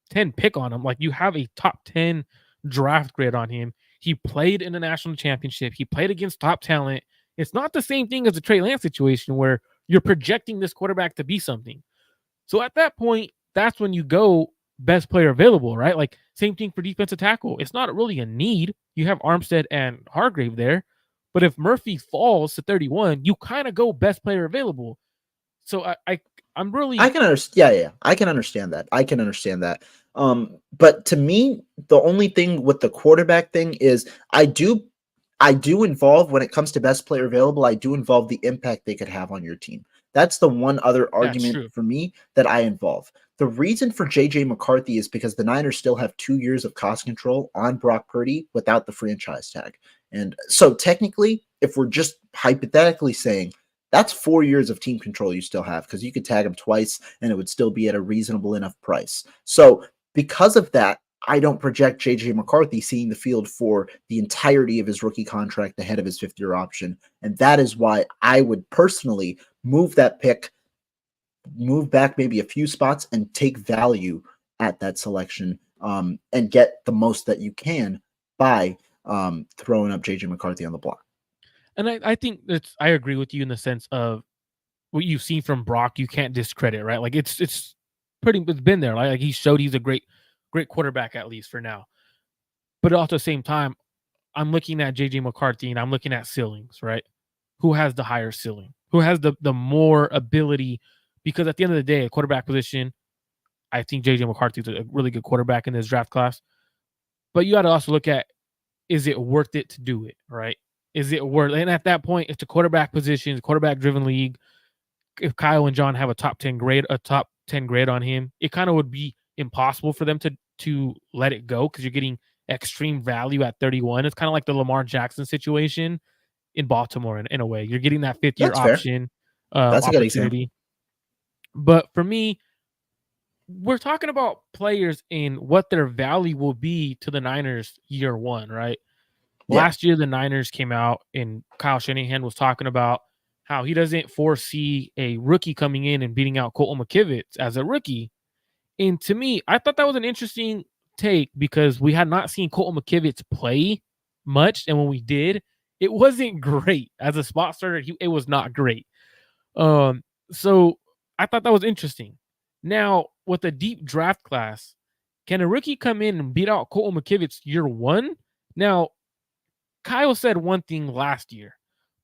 10 pick on him, like you have a top 10 draft grade on him. He played in the national championship. He played against top talent. It's not the same thing as the Trey Lance situation where you're projecting this quarterback to be something. So at that point, that's when you go best player available, right? Like same thing for defensive tackle. It's not really a need. You have Armstead and Hargrave there. But if Murphy falls to 31, you kind of go best player available. So I'm I really can understand. Yeah, I can understand that. I can understand that. But to me, the only thing with the quarterback thing is I do involve when it comes to best player available. I do involve the impact they could have on your team. That's the one other that's argument true. for me that I involve. The reason for JJ McCarthy is because the Niners still have 2 years of cost control on Brock Purdy without the franchise tag. And so technically, if we're just hypothetically saying that's 4 years of team control you still have because you could tag him twice and it would still be at a reasonable enough price. So, because of that, I don't project JJ McCarthy seeing the field for the entirety of his rookie contract ahead of his 5th-year option. And that is why I would personally move that pick, move back maybe a few spots, and take value at that selection and get the most that you can by throwing up JJ McCarthy on the block. And I think that's I agree with you in the sense of what you've seen from Brock, you can't discredit, right? Like it's pretty it's been there. Like he showed he's a great quarterback at least for now. But at the same time, I'm looking at JJ McCarthy and I'm looking at ceilings, right? Who has the higher ceiling? Who has the more ability? Because at the end of the day, a quarterback position, I think JJ McCarthy is a really good quarterback in this draft class. But you got to also look at is it worth it to do it, right? Is it worth? And at that point, it's a quarterback position, quarterback driven league. If Kyle and John have a top 10 grade on him, it kind of would be impossible for them to let it go because you're getting extreme value at 31. It's kind of like the Lamar Jackson situation in Baltimore in a way. You're getting that 5th-year That's fair. option That's a good example. opportunity. But for me, we're talking about players and what their value will be to the Niners year one, right? Yeah. Last year, the Niners came out and Kyle Shanahan was talking about how he doesn't foresee a rookie coming in and beating out Colton McKivitz as a rookie. And to me, I thought that was an interesting take because we had not seen Colton McKivitz play much. And when we did, it wasn't great. As a spot starter, it was not great. So I thought that was interesting. Now, with a deep draft class, can a rookie come in and beat out Colton McKivitz year one? Now, Kyle said one thing last year,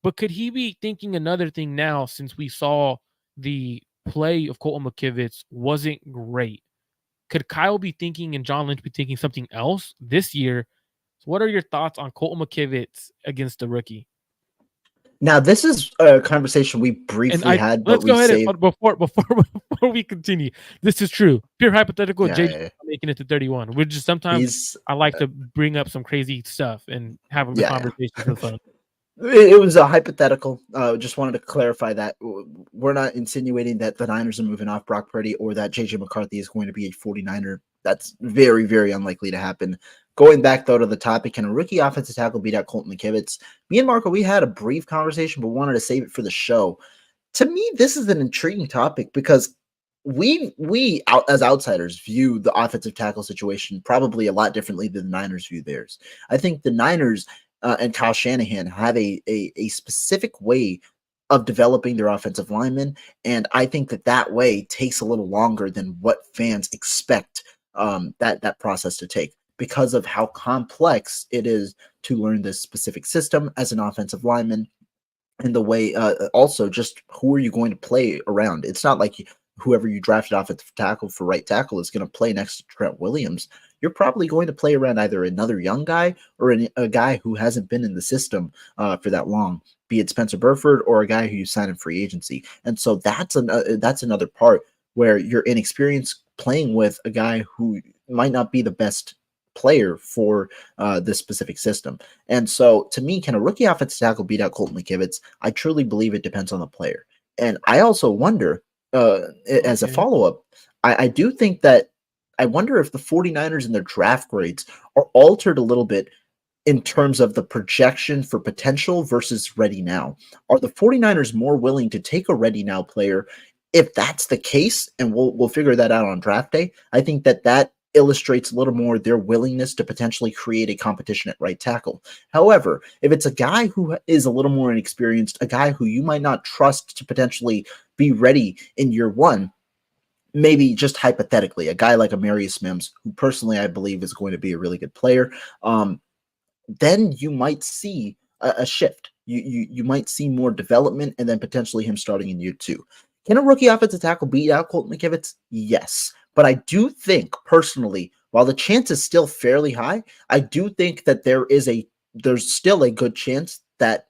but could he be thinking another thing now since we saw the play of Colton McKivitz wasn't great? Could Kyle be thinking and John Lynch be thinking something else this year? So what are your thoughts on Colton McKivitz against the rookie? Now, this is a conversation we And briefly I had, but let's we go ahead and saved. before we continue, this is true. Pure hypothetical. Yeah, JJ yeah, yeah. making it to 31. Which is sometimes He's I like to bring up some crazy stuff and have the yeah, yeah. conversation for fun. It was a hypothetical. Just wanted to clarify that we're not insinuating that the Niners are moving off Brock Purdy or that JJ McCarthy is going to be a 49er. That's very, very unlikely to happen. Going back, though, to the topic, can a rookie offensive tackle beat out Colton McKivitz? Me and Marco, we had a brief conversation, but wanted to save it for the show. To me, this is an intriguing topic because we out as outsiders view the offensive tackle situation probably a lot differently than the Niners view theirs. I think the Niners and Kyle Shanahan have a specific way of developing their offensive linemen, and I think that way takes a little longer than what fans expect that process to take because of how complex it is to learn this specific system as an offensive lineman and the way also just who are you going to play around. It's not like whoever you drafted offensive tackle for right tackle is going to play next to Trent Williams. You're probably going to play around either another young guy or a guy who hasn't been in the system for that long, be it Spencer Burford or a guy who you signed in free agency. And so that's another part where you're inexperienced playing with a guy who might not be the best player for this specific system. And so, to me, can a rookie offensive tackle beat out Colton McKivitz? I truly believe it depends on the player. And I also wonder, as a Okay. follow up, I do think that I wonder if the 49ers and their draft grades are altered a little bit in terms of the projection for potential versus ready now. Are the 49ers more willing to take a ready now player? If that's the case, and we'll figure that out on draft day, I think that illustrates a little more their willingness to potentially create a competition at right tackle. However, if it's a guy who is a little more inexperienced, a guy who you might not trust to potentially be ready in year one, maybe just hypothetically, a guy like Amarius Mims, who personally I believe is going to be a really good player, then you might see a shift. You might see more development and then potentially him starting in year two. Can a rookie offensive tackle beat out Colton McKivitz? Yes. But I do think personally, while the chance is still fairly high, I do think that there's still a good chance that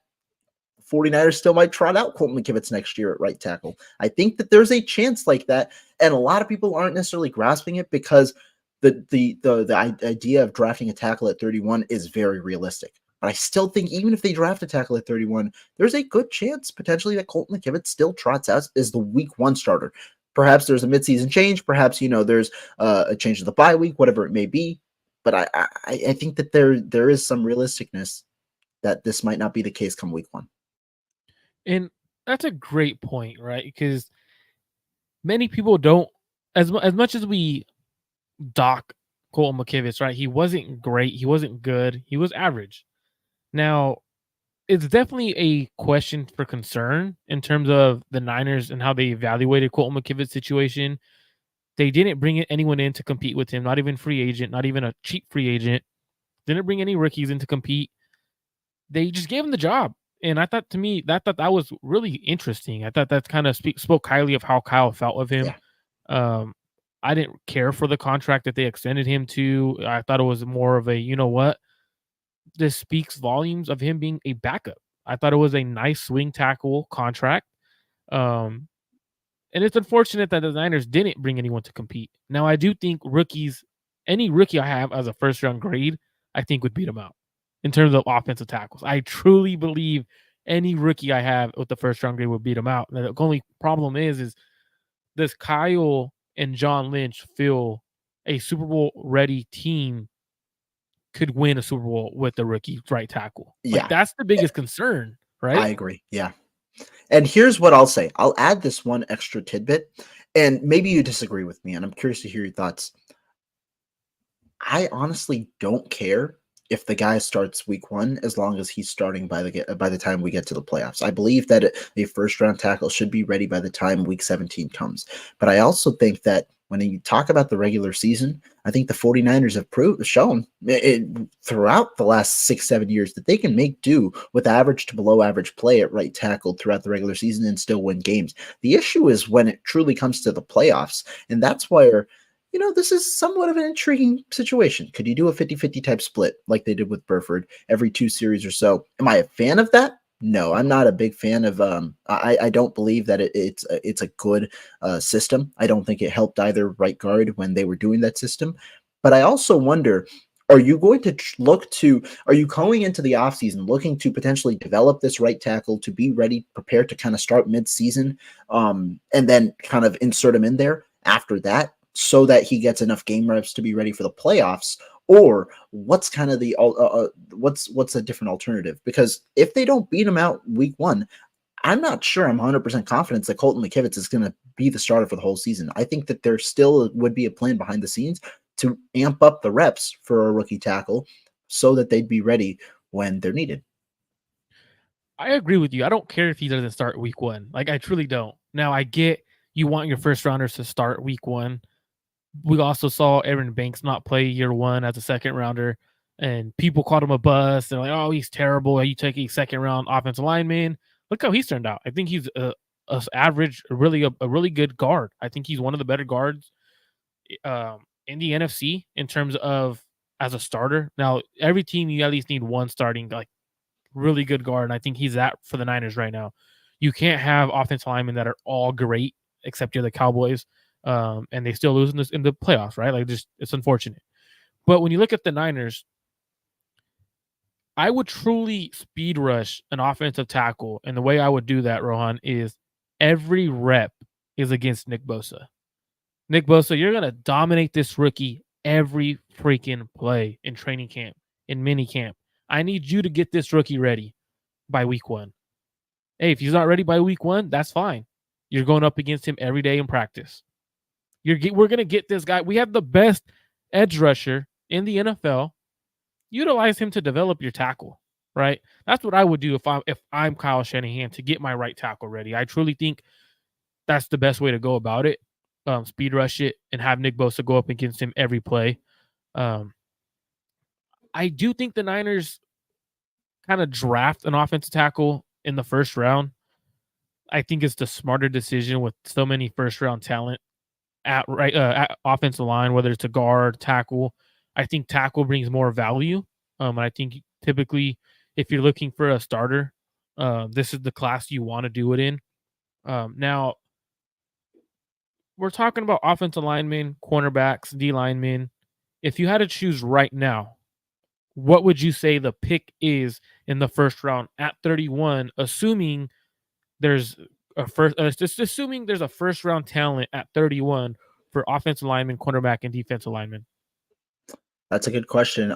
49ers still might trot out Colton McKivitz next year at right tackle. I think that there's a chance like that, and a lot of people aren't necessarily grasping it because the idea of drafting a tackle at 31 is very realistic. But I still think even if they draft a tackle at 31, there's a good chance potentially that Colton McKivitz still trots out as the week one starter. Perhaps there's a midseason change. Perhaps there's a change of the bye week, whatever it may be. But I think that there is some realisticness that this might not be the case come week one. And that's a great point, right? Because many people don't, as much as we dock Colton McKivitz, right? He wasn't great. He wasn't good. He was average. Now, it's definitely a question for concern in terms of the Niners and how they evaluated Colton McKivitz's situation. They didn't bring anyone in to compete with him, not even free agent, not even a cheap free agent. Didn't bring any rookies in to compete. They just gave him the job. And I thought that was really interesting. I thought that kind of spoke highly of how Kyle felt of him. Yeah. Um, I didn't care for the contract that they extended him to. I thought it was more of a, you know what, this speaks volumes of him being a backup. I thought it was a nice swing tackle contract. Um, and it's unfortunate that the Niners didn't bring anyone to compete. Now, I do think any rookie I have as a first round grade, I think would beat him out in terms of offensive tackles. I truly believe any rookie I have with the first round grade would beat him out. Now, the only problem is does Kyle and John Lynch feel a Super Bowl ready team could win a Super Bowl with the rookie right tackle? Like, Yeah, that's the biggest concern, I right? agree. Yeah. And here's what I'll say. I'll add this one extra tidbit, and maybe you disagree with me, and I'm curious to hear your thoughts. I honestly don't care if the guy starts week 1, as long as he's starting by the time we get to the playoffs. I believe that a first round tackle should be ready by the time week 17 comes. But I also think that when you talk about the regular season, I think the 49ers have shown throughout the last 6-7 years that they can make do with average to below average play at right tackle throughout the regular season and still win games. The issue is when it truly comes to the playoffs, and that's where this is somewhat of an intriguing situation. Could you do a 50-50 type split like they did with Burford every 2 series or so? Am I a fan of that? No, I'm not a big fan of. I don't believe that it's a good system. I don't think it helped either right guard when they were doing that system. But I also wonder, are you going to are you going into the offseason looking to potentially develop this right tackle to be ready, prepared to kind of start mid-season, and then kind of insert him in there after that, so that he gets enough game reps to be ready for the playoffs? Or what's kind of the what's a different alternative? Because if they don't beat him out week 1, I'm not sure I'm 100% confident that Colton McKivitz is going to be the starter for the whole season. I think that there still would be a plan behind the scenes to amp up the reps for a rookie tackle so that they'd be ready when they're needed. I agree with you. I don't care if he doesn't start week 1. Like, I truly don't. Now, I get you want your first rounders to start week 1. We also saw Aaron Banks not play year 1 as a second rounder, and people called him a bust. They're like, "Oh, he's terrible. Are you taking second round offensive lineman?" Look how he's turned out. I think he's a average, a really good guard. I think he's one of the better guards in the NFC in terms of as a starter. Now, every team you at least need one starting like really good guard, and I think he's that for the Niners right now. You can't have offensive linemen that are all great, except you're the Cowboys, and they still lose in the playoffs, right? Like, just it's unfortunate. But when you look at the Niners, I would truly speed rush an offensive tackle, and the way I would do that, Rohan, is every rep is against Nick Bosa. Nick Bosa, you're gonna dominate this rookie every freaking play in training camp, in mini camp. I need you to get this rookie ready by week 1. Hey, if he's not ready by week 1, that's fine. You're going up against him every day in practice. We're gonna get this guy. We have the best edge rusher in the NFL. Utilize him to develop your tackle, right? That's what I would do if I'm Kyle Shanahan to get my right tackle ready. I truly think that's the best way to go about it. Speed rush it and have Nick Bosa go up against him every play. Um, I do think the Niners kind of draft an offensive tackle in the first round. I think it's the smarter decision with so many first round talent at offensive line, whether it's a guard, tackle. I think tackle brings more value. And I think typically, if you're looking for a starter, this is the class you want to do it in. Now, we're talking about offensive linemen, cornerbacks, D linemen. If you had to choose right now, what would you say the pick is in the first round at 31, assuming there's just assuming there's a first round talent at 31 for offensive lineman, cornerback, and defensive lineman? That's a good question.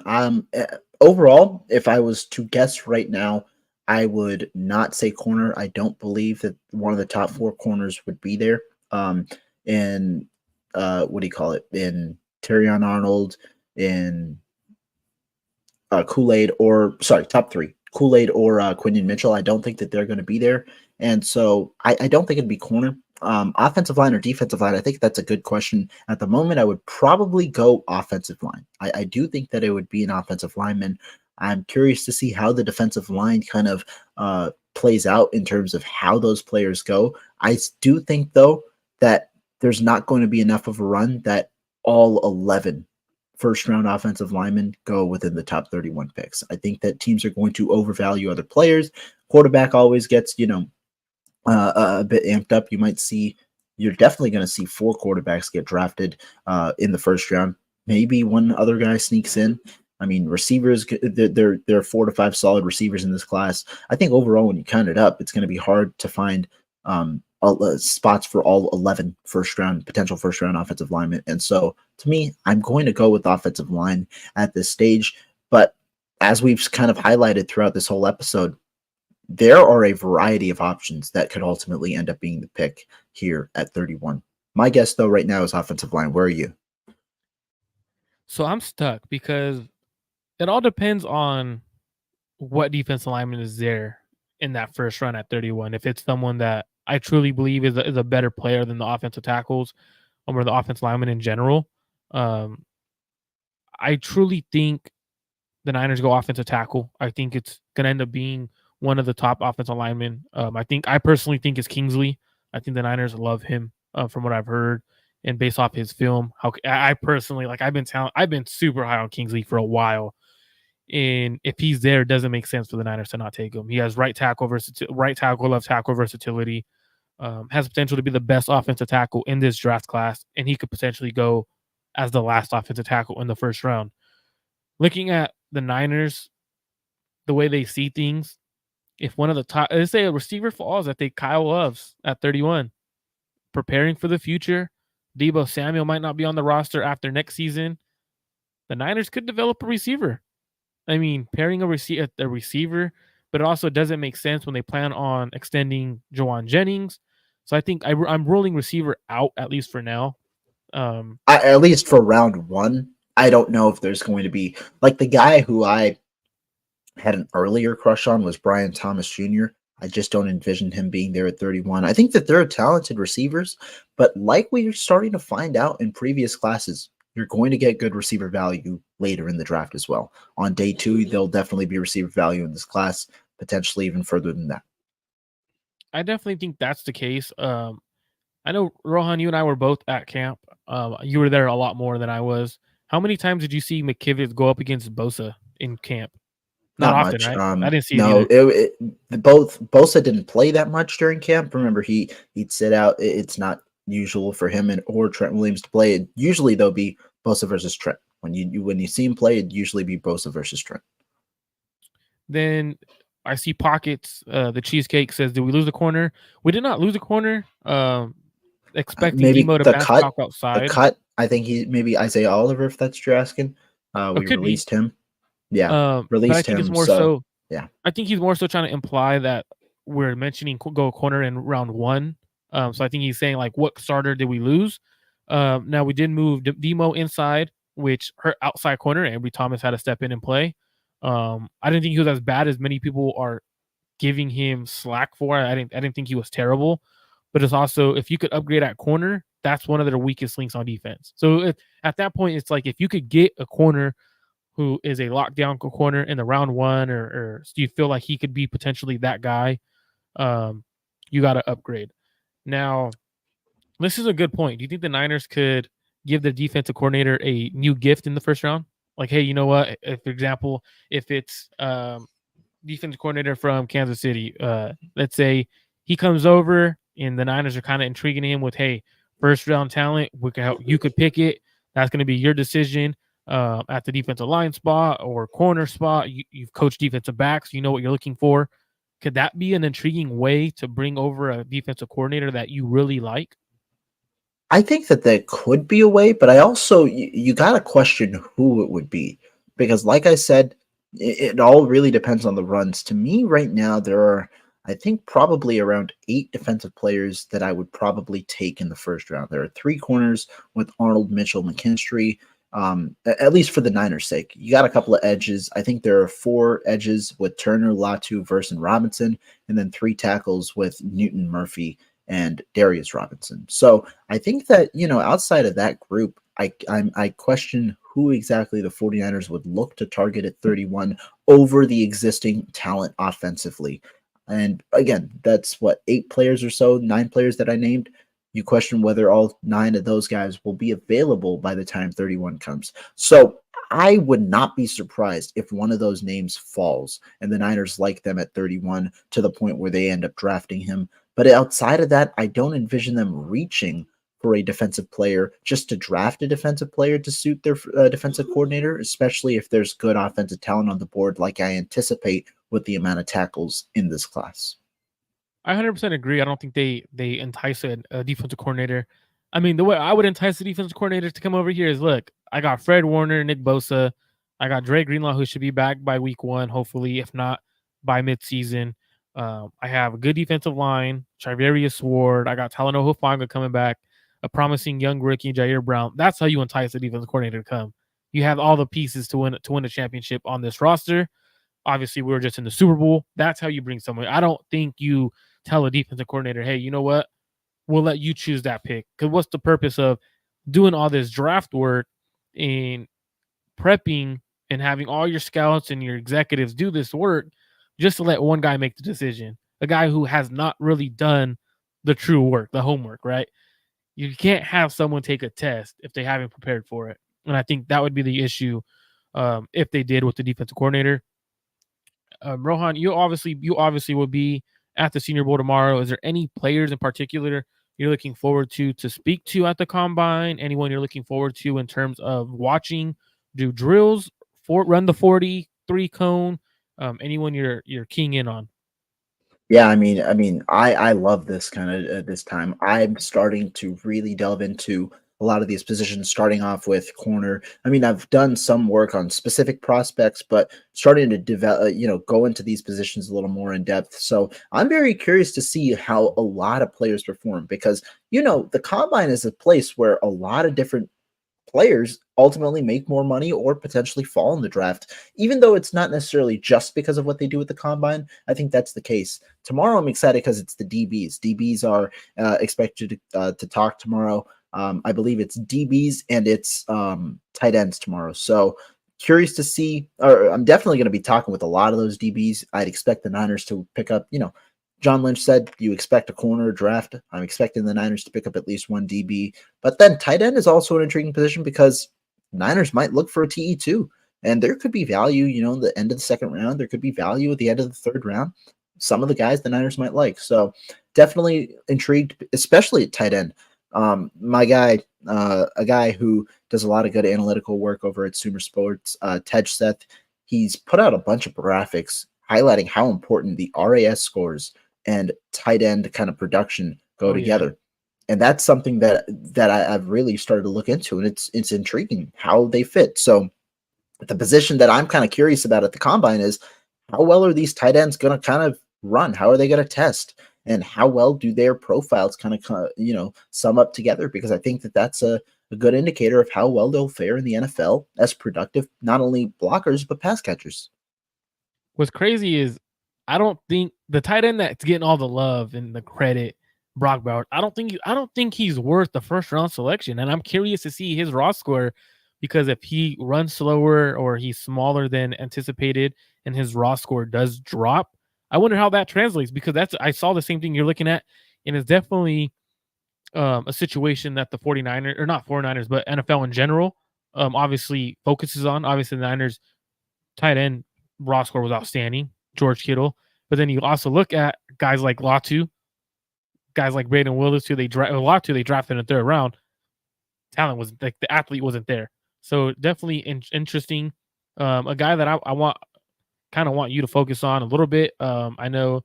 Overall, if I was to guess right now, I would not say corner. I don't believe that one of the top 4 corners would be there. In what do you call it? In Terrion Arnold, in Kool-Aid, or sorry, top 3, Kool-Aid or Quinion Mitchell. I don't think that they're going to be there, and so I don't think it'd be corner. Offensive line or defensive line, I think that's a good question. At the moment, I would probably go offensive line. I do think that it would be an offensive lineman. I'm curious to see how the defensive line kind of plays out in terms of how those players go. I do think, though, that there's not going to be enough of a run that all 11 first round offensive linemen go within the top 31 picks. I think that teams are going to overvalue other players. Quarterback always gets, a bit amped up. You're definitely going to see 4 quarterbacks get drafted in the first round. Maybe one other guy sneaks in. I mean, receivers, there are 4 to 5 solid receivers in this class. I think overall, when you count it up, it's going to be hard to find spots for all 11 potential first round offensive linemen. And so to me, I'm going to go with offensive line at this stage. But as we've kind of highlighted throughout this whole episode, there are a variety of options that could ultimately end up being the pick here at 31. My guess, though, right now is offensive line. Where are you? So I'm stuck because It all depends on what defensive lineman is there in that first run at 31. If it's someone that I truly believe is a better player than the offensive tackles or the offensive linemen in general, um, I truly think the Niners go offensive tackle. I think it's going to end up being one of the top offensive linemen. I personally think it's Kingsley. I think the Niners love him from what I've heard and based off his film. How I personally like I've been super high on Kingsley for a while. And if he's there, it doesn't make sense for the Niners to not take him. He has right tackle, left tackle versatility. Has potential to be the best offensive tackle in this draft class, and he could potentially go as the last offensive tackle in the first round. Looking at the Niners, the way they see things, if one of the top, let's say a receiver falls, I think Kyle Loves at 31, preparing for the future. Deebo Samuel might not be on the roster after next season. The Niners could develop a receiver. I mean, pairing a receiver, but it also doesn't make sense when they plan on extending Jawan Jennings. So I think I'm ruling receiver out at least for now. At least for round one, I don't know if there's going to be like the guy who I had an earlier crush on was Brian Thomas Jr. I just don't envision him being there at 31. I think that they're talented receivers, but like we're starting to find out in previous classes, you're going to get good receiver value later in the draft as well. On day two, there'll definitely be receiver value in this class, potentially even further than that. I definitely think that's the case. I know Rohan, you and I were both at camp. You were there a lot more than I was. How many times did you see McKivitz go up against Bosa in camp? Not Not often, much. right? I didn't see it No, either. both Bosa didn't play that much during camp. Remember, he'd sit out. It's not usual for him and or Trent Williams to play. It usually there'll be Bosa versus Trent. When you see him play, it'd usually be Bosa versus Trent. Then I see pockets. The cheesecake says, "Did we lose the corner? We did not lose the corner. Expecting Maybe Emo to bounce back the outside. cut. I think he maybe Isaiah Oliver, if that's what you're asking. It We could be. released him. Yeah, But I released think it's him. more So so. yeah, I think he's more so trying to imply that we're mentioning go corner in round one. So I think he's saying like, what starter did we lose? Now we did move Demo inside, which hurt outside corner. Ambry Thomas had to step in and play. I didn't think he was as bad as many people are giving him slack for. I didn't think he was terrible, but it's also if you could upgrade at corner, that's one of their weakest links on defense. So at that point, it's like if you could get a corner who is a lockdown corner in the round one, or do you feel like he could be potentially that guy? Um, you got to upgrade. Now, this is a good point. Do you think the Niners could give their defensive coordinator a new gift in the first round? Like, hey, you know what? If, for example, if it's defensive coordinator from Kansas City, let's say he comes over and the Niners are kind of intriguing him with, hey, first round talent, we can help, you could pick it. That's going to be your decision at the defensive line spot or corner spot. You've coached defensive backs, you know what you're looking for. Could that be an intriguing way to bring over a defensive coordinator that you really like? I think that there could be a way, but I also you got to question who it would be because, like I said, it all really depends on the runs. To me, right now, there are I think probably around 8 defensive players that I would probably take in the first round. There are 3 corners with Arnold, Mitchell, McKinstry. At least for the Niners' sake, you got a couple of edges. I think there are 4 edges with Turner, Latu, Verse, and Robinson, and then 3 tackles with Newton, Murphy, and Darius Robinson. So I think that, outside of that group, I question who exactly the 49ers would look to target at 31 over the existing talent offensively. And again, that's what 8 players or so, 9 players that I named. You question whether all 9 of those guys will be available by the time 31 comes. So I would not be surprised if one of those names falls and the Niners like them at 31 to the point where they end up drafting him. But outside of that, I don't envision them reaching for a defensive player just to draft a defensive player to suit their defensive coordinator, especially if there's good offensive talent on the board, like I anticipate with the amount of tackles in this class. I 100% agree. I don't think they entice a defensive coordinator. I mean, the way I would entice the defensive coordinator to come over here is, look, I got Fred Warner, Nick Bosa, I got Dre Greenlaw, who should be back by week one, hopefully, if not by midseason. I have a good defensive line, Charvarius Ward. I got Talanoa Hufanga coming back, a promising young rookie, Jair Brown. That's how you entice the defensive coordinator to come. you have all the pieces to win a championship on this roster. Obviously, we were just in the Super Bowl. That's how you bring someone. I don't think you tell a defensive coordinator, hey, you know what? We'll let you choose that pick. Because what's the purpose of doing all this draft work and prepping and having all your scouts and your executives do this work just to let one guy make the decision? A guy who has not really done the true work, the homework, right? You can't have someone take a test if they haven't prepared for it. And I think that would be the issue if they did with the defensive coordinator. Rohan, you obviously will be at the Senior Bowl tomorrow. Is there any players in particular you're looking forward to speak to at the combine? Anyone you're looking forward to in terms of watching, do drills, run the 40, 3 cone? Anyone you're keying in on? Yeah, I love this kind of this time. I'm starting to really delve into a lot of these positions, starting off with corner. I mean, I've done some work on specific prospects, but starting to develop, go into these positions a little more in depth. So I'm very curious to see how a lot of players perform because the combine is a place where a lot of different players ultimately make more money or potentially fall in the draft, even though it's not necessarily just because of what they do with the combine. I think that's the case. Tomorrow, I'm excited because it's the DBs. DBs are expected to talk tomorrow. I believe it's DBs and it's tight ends tomorrow. So curious to see, or I'm definitely going to be talking with a lot of those DBs. I'd expect the Niners to pick up, John Lynch said you expect a corner draft. I'm expecting the Niners to pick up at least one DB. But then tight end is also an intriguing position because Niners might look for a TE too. And there could be value, at the end of the second round. There could be value at the end of the third round. Some of the guys the Niners might like. So definitely intrigued, especially at tight end. My guy, a guy who does a lot of good analytical work over at Sumer Sports, Tej Seth, he's put out a bunch of graphics highlighting how important the RAS scores and tight end kind of production go Oh yeah. together. And that's something that I've really started to look into, and it's intriguing how they fit. So the position that I'm kind of curious about at the combine is how well are these tight ends going to kind of run? How are they going to test? And how well do their profiles kind of sum up together? Because I think that that's a good indicator of how well they'll fare in the NFL as productive, not only blockers, but pass catchers. What's crazy is I don't think the tight end that's getting all the love and the credit, Brock Bowers. I don't think he's worth the first round selection. And I'm curious to see his raw score because if he runs slower or he's smaller than anticipated and his raw score does drop, I wonder how that translates because I saw the same thing you're looking at, and it's definitely a situation that the 49ers or not 49ers, but NFL in general obviously focuses on. Obviously, the Niners tight end raw score was outstanding, George Kittle. But then you also look at guys like Latu, guys like Braden Willis, who Latu they drafted in the third round. Talent was like the athlete wasn't there, so definitely interesting. A guy that I want you to focus on a little bit. I know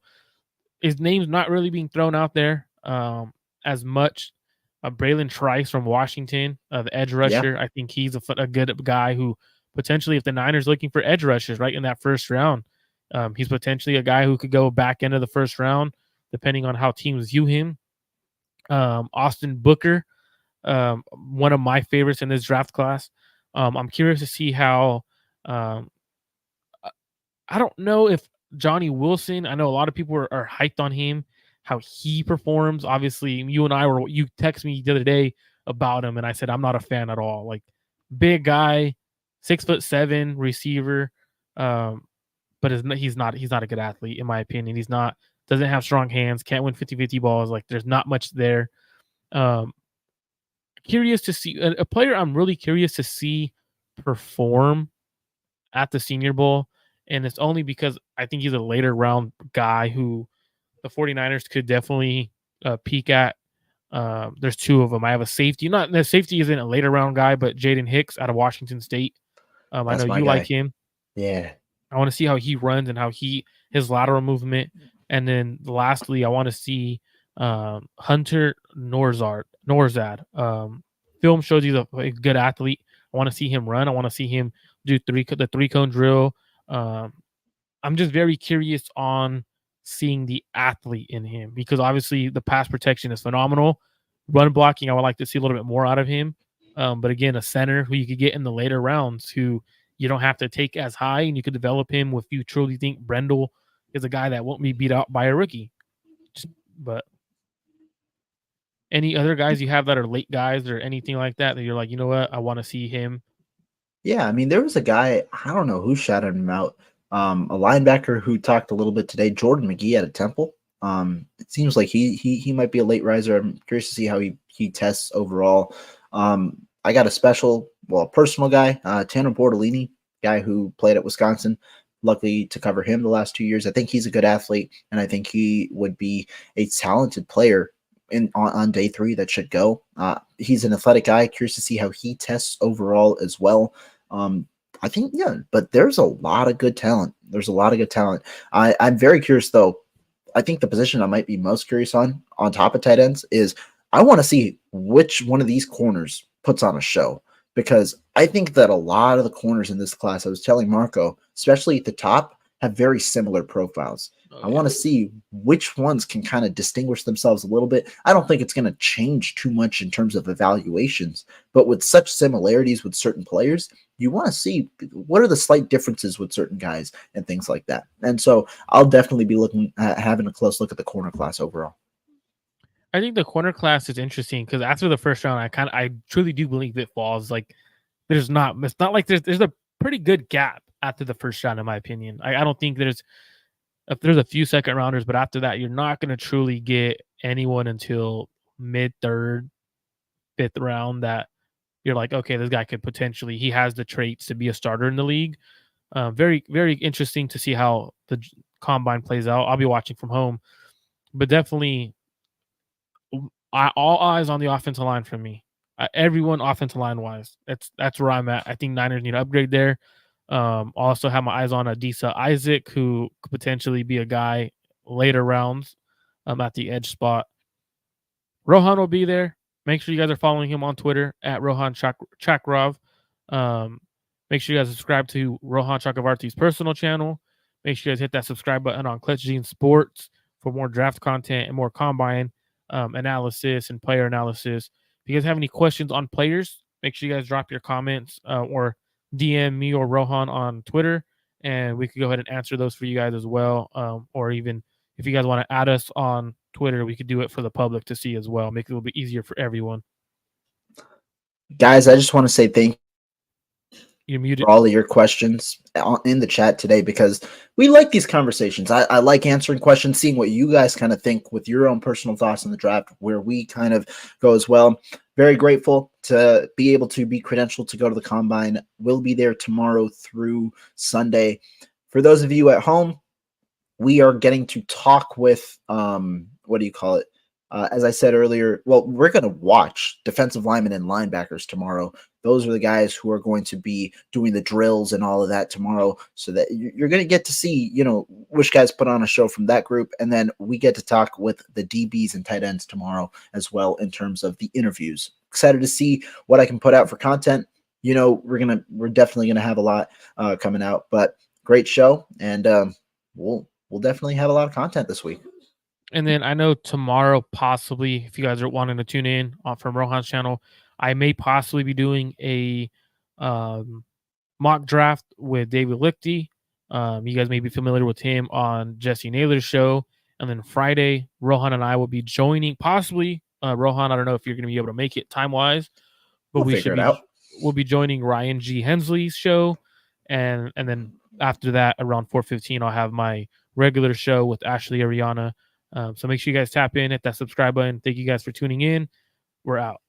his name's not really being thrown out there as much. Braylon Trice from Washington, the edge Yeah, rusher. I think he's a good guy who potentially, if the Niners looking for edge rushers right in that first round, he's potentially a guy who could go back into the first round, depending on how teams view him. Austin Booker, one of my favorites in this draft class. I'm curious to see how. Um, I don't know if Johnny Wilson. I know a lot of people are hyped on him, how he performs. Obviously, you text me the other day about him, and I said I'm not a fan at all. Like big guy, 6'7" receiver, but he's not a good athlete in my opinion. He's not doesn't have strong hands, can't win 50-50 balls. Like there's not much there. Um, Curious to see a player. I'm really curious to see perform at the Senior Bowl, and it's only because I think he's a later round guy who the 49ers could definitely peek at. There's two of them. I have a safety. Not the safety isn't a later round guy, but Jaden Hicks out of Washington State. I know that's my you like guy. him. Yeah, I want to see how he runs and how his lateral movement. And then lastly, I want to see Hunter Norzad. Film shows he's a good athlete. I want to see him run. I want to see him do the 3 cone drill. Um, I'm just very curious on seeing the athlete in him because obviously the pass protection is phenomenal. Run blocking, I would like to see a little bit more out of him. But again, a center who you could get in the later rounds who you don't have to take as high, and you could develop him if you truly think Brendel is a guy that won't be beat out by a rookie. But any other guys you have that are late guys or anything like that you're like, you know what, I want to see him? Yeah, I mean, there was a guy, I don't know who shouted him out, a linebacker who talked a little bit today, Jordan McGee out of Temple. It seems like he might be a late riser. I'm curious to see how he tests overall. I got a personal guy, Tanner Bortolini, guy who played at Wisconsin. Luckily to cover him the last 2 years. I think he's a good athlete, and I think he would be a talented player on day 3 that should go. He's an athletic guy. Curious to see how he tests overall as well. I think, yeah, but there's a lot of good talent. I'm very curious, though. I think the position I might be most curious on top of tight ends, is I want to see which one of these corners puts on a show, because I think that a lot of the corners in this class, I was telling Marco, especially at the top, have very similar profiles. I want to see which ones can kind of distinguish themselves a little bit. I don't think it's going to change too much in terms of evaluations, but with such similarities with certain players, you want to see what are the slight differences with certain guys and things like that. And so I'll definitely be looking at having a close look at the corner class overall. I think the corner class is interesting because after the first round, I truly do believe it falls. Like it's not like there's a pretty good gap after the first round, in my opinion. I don't think there's a few second rounders, but after that, you're not going to truly get anyone until mid third, fifth round that you're like, okay, this guy could potentially, he has the traits to be a starter in the league. Very, very interesting to see how the combine plays out. I'll be watching from home, but definitely all eyes on the offensive line for me. Everyone offensive line wise, that's where I'm at. I think Niners need to upgrade there. Also have my eyes on Adisa Isaac, who could potentially be a guy later rounds at the edge spot. Rohan will be there. Make sure you guys are following him on Twitter at Rohan Chakrav. Make sure you guys subscribe to Rohan Chakravarti's personal channel. Make sure you guys hit that subscribe button on Clutch Gene Sports for more draft content and more combine analysis and player analysis. If you guys have any questions on players, make sure you guys drop your comments or DM me or Rohan on Twitter, and we could go ahead and answer those for you guys as well. Or even if you guys want to add us on Twitter, we could do it for the public to see as well. Make it a little bit easier for everyone. Guys, I just want to say thank You're muted. for all of your questions in the chat today, because we like these conversations. I like answering questions, seeing what you guys kind of think with your own personal thoughts on the draft, where we kind of go as well. Very grateful to be able to be credentialed to go to the combine. We'll be there tomorrow through Sunday. For those of you at home, we are getting to talk with what do you call it? As I said earlier, well, we're going to watch defensive linemen and linebackers tomorrow. Those are the guys who are going to be doing the drills and all of that tomorrow, so that you're going to get to see, which guys put on a show from that group. And then we get to talk with the DBs and tight ends tomorrow as well in terms of the interviews. Excited to see what I can put out for content. We're definitely going to have a lot coming out, but great show. And we'll definitely have a lot of content this week. And then I know tomorrow, possibly, if you guys are wanting to tune in from Rohan's channel, I may possibly be doing a mock draft with David Lichty. You guys may be familiar with him on Jesse Naylor's show. And then Friday, Rohan and I will be joining, possibly. Rohan, I don't know if you're going to be able to make it time-wise, but we'll be joining Ryan G. Hensley's show. And then after that, around 4:15, I'll have my regular show with Ashley Ariana. So make sure you guys tap in, hit that subscribe button. Thank you guys for tuning in. We're out.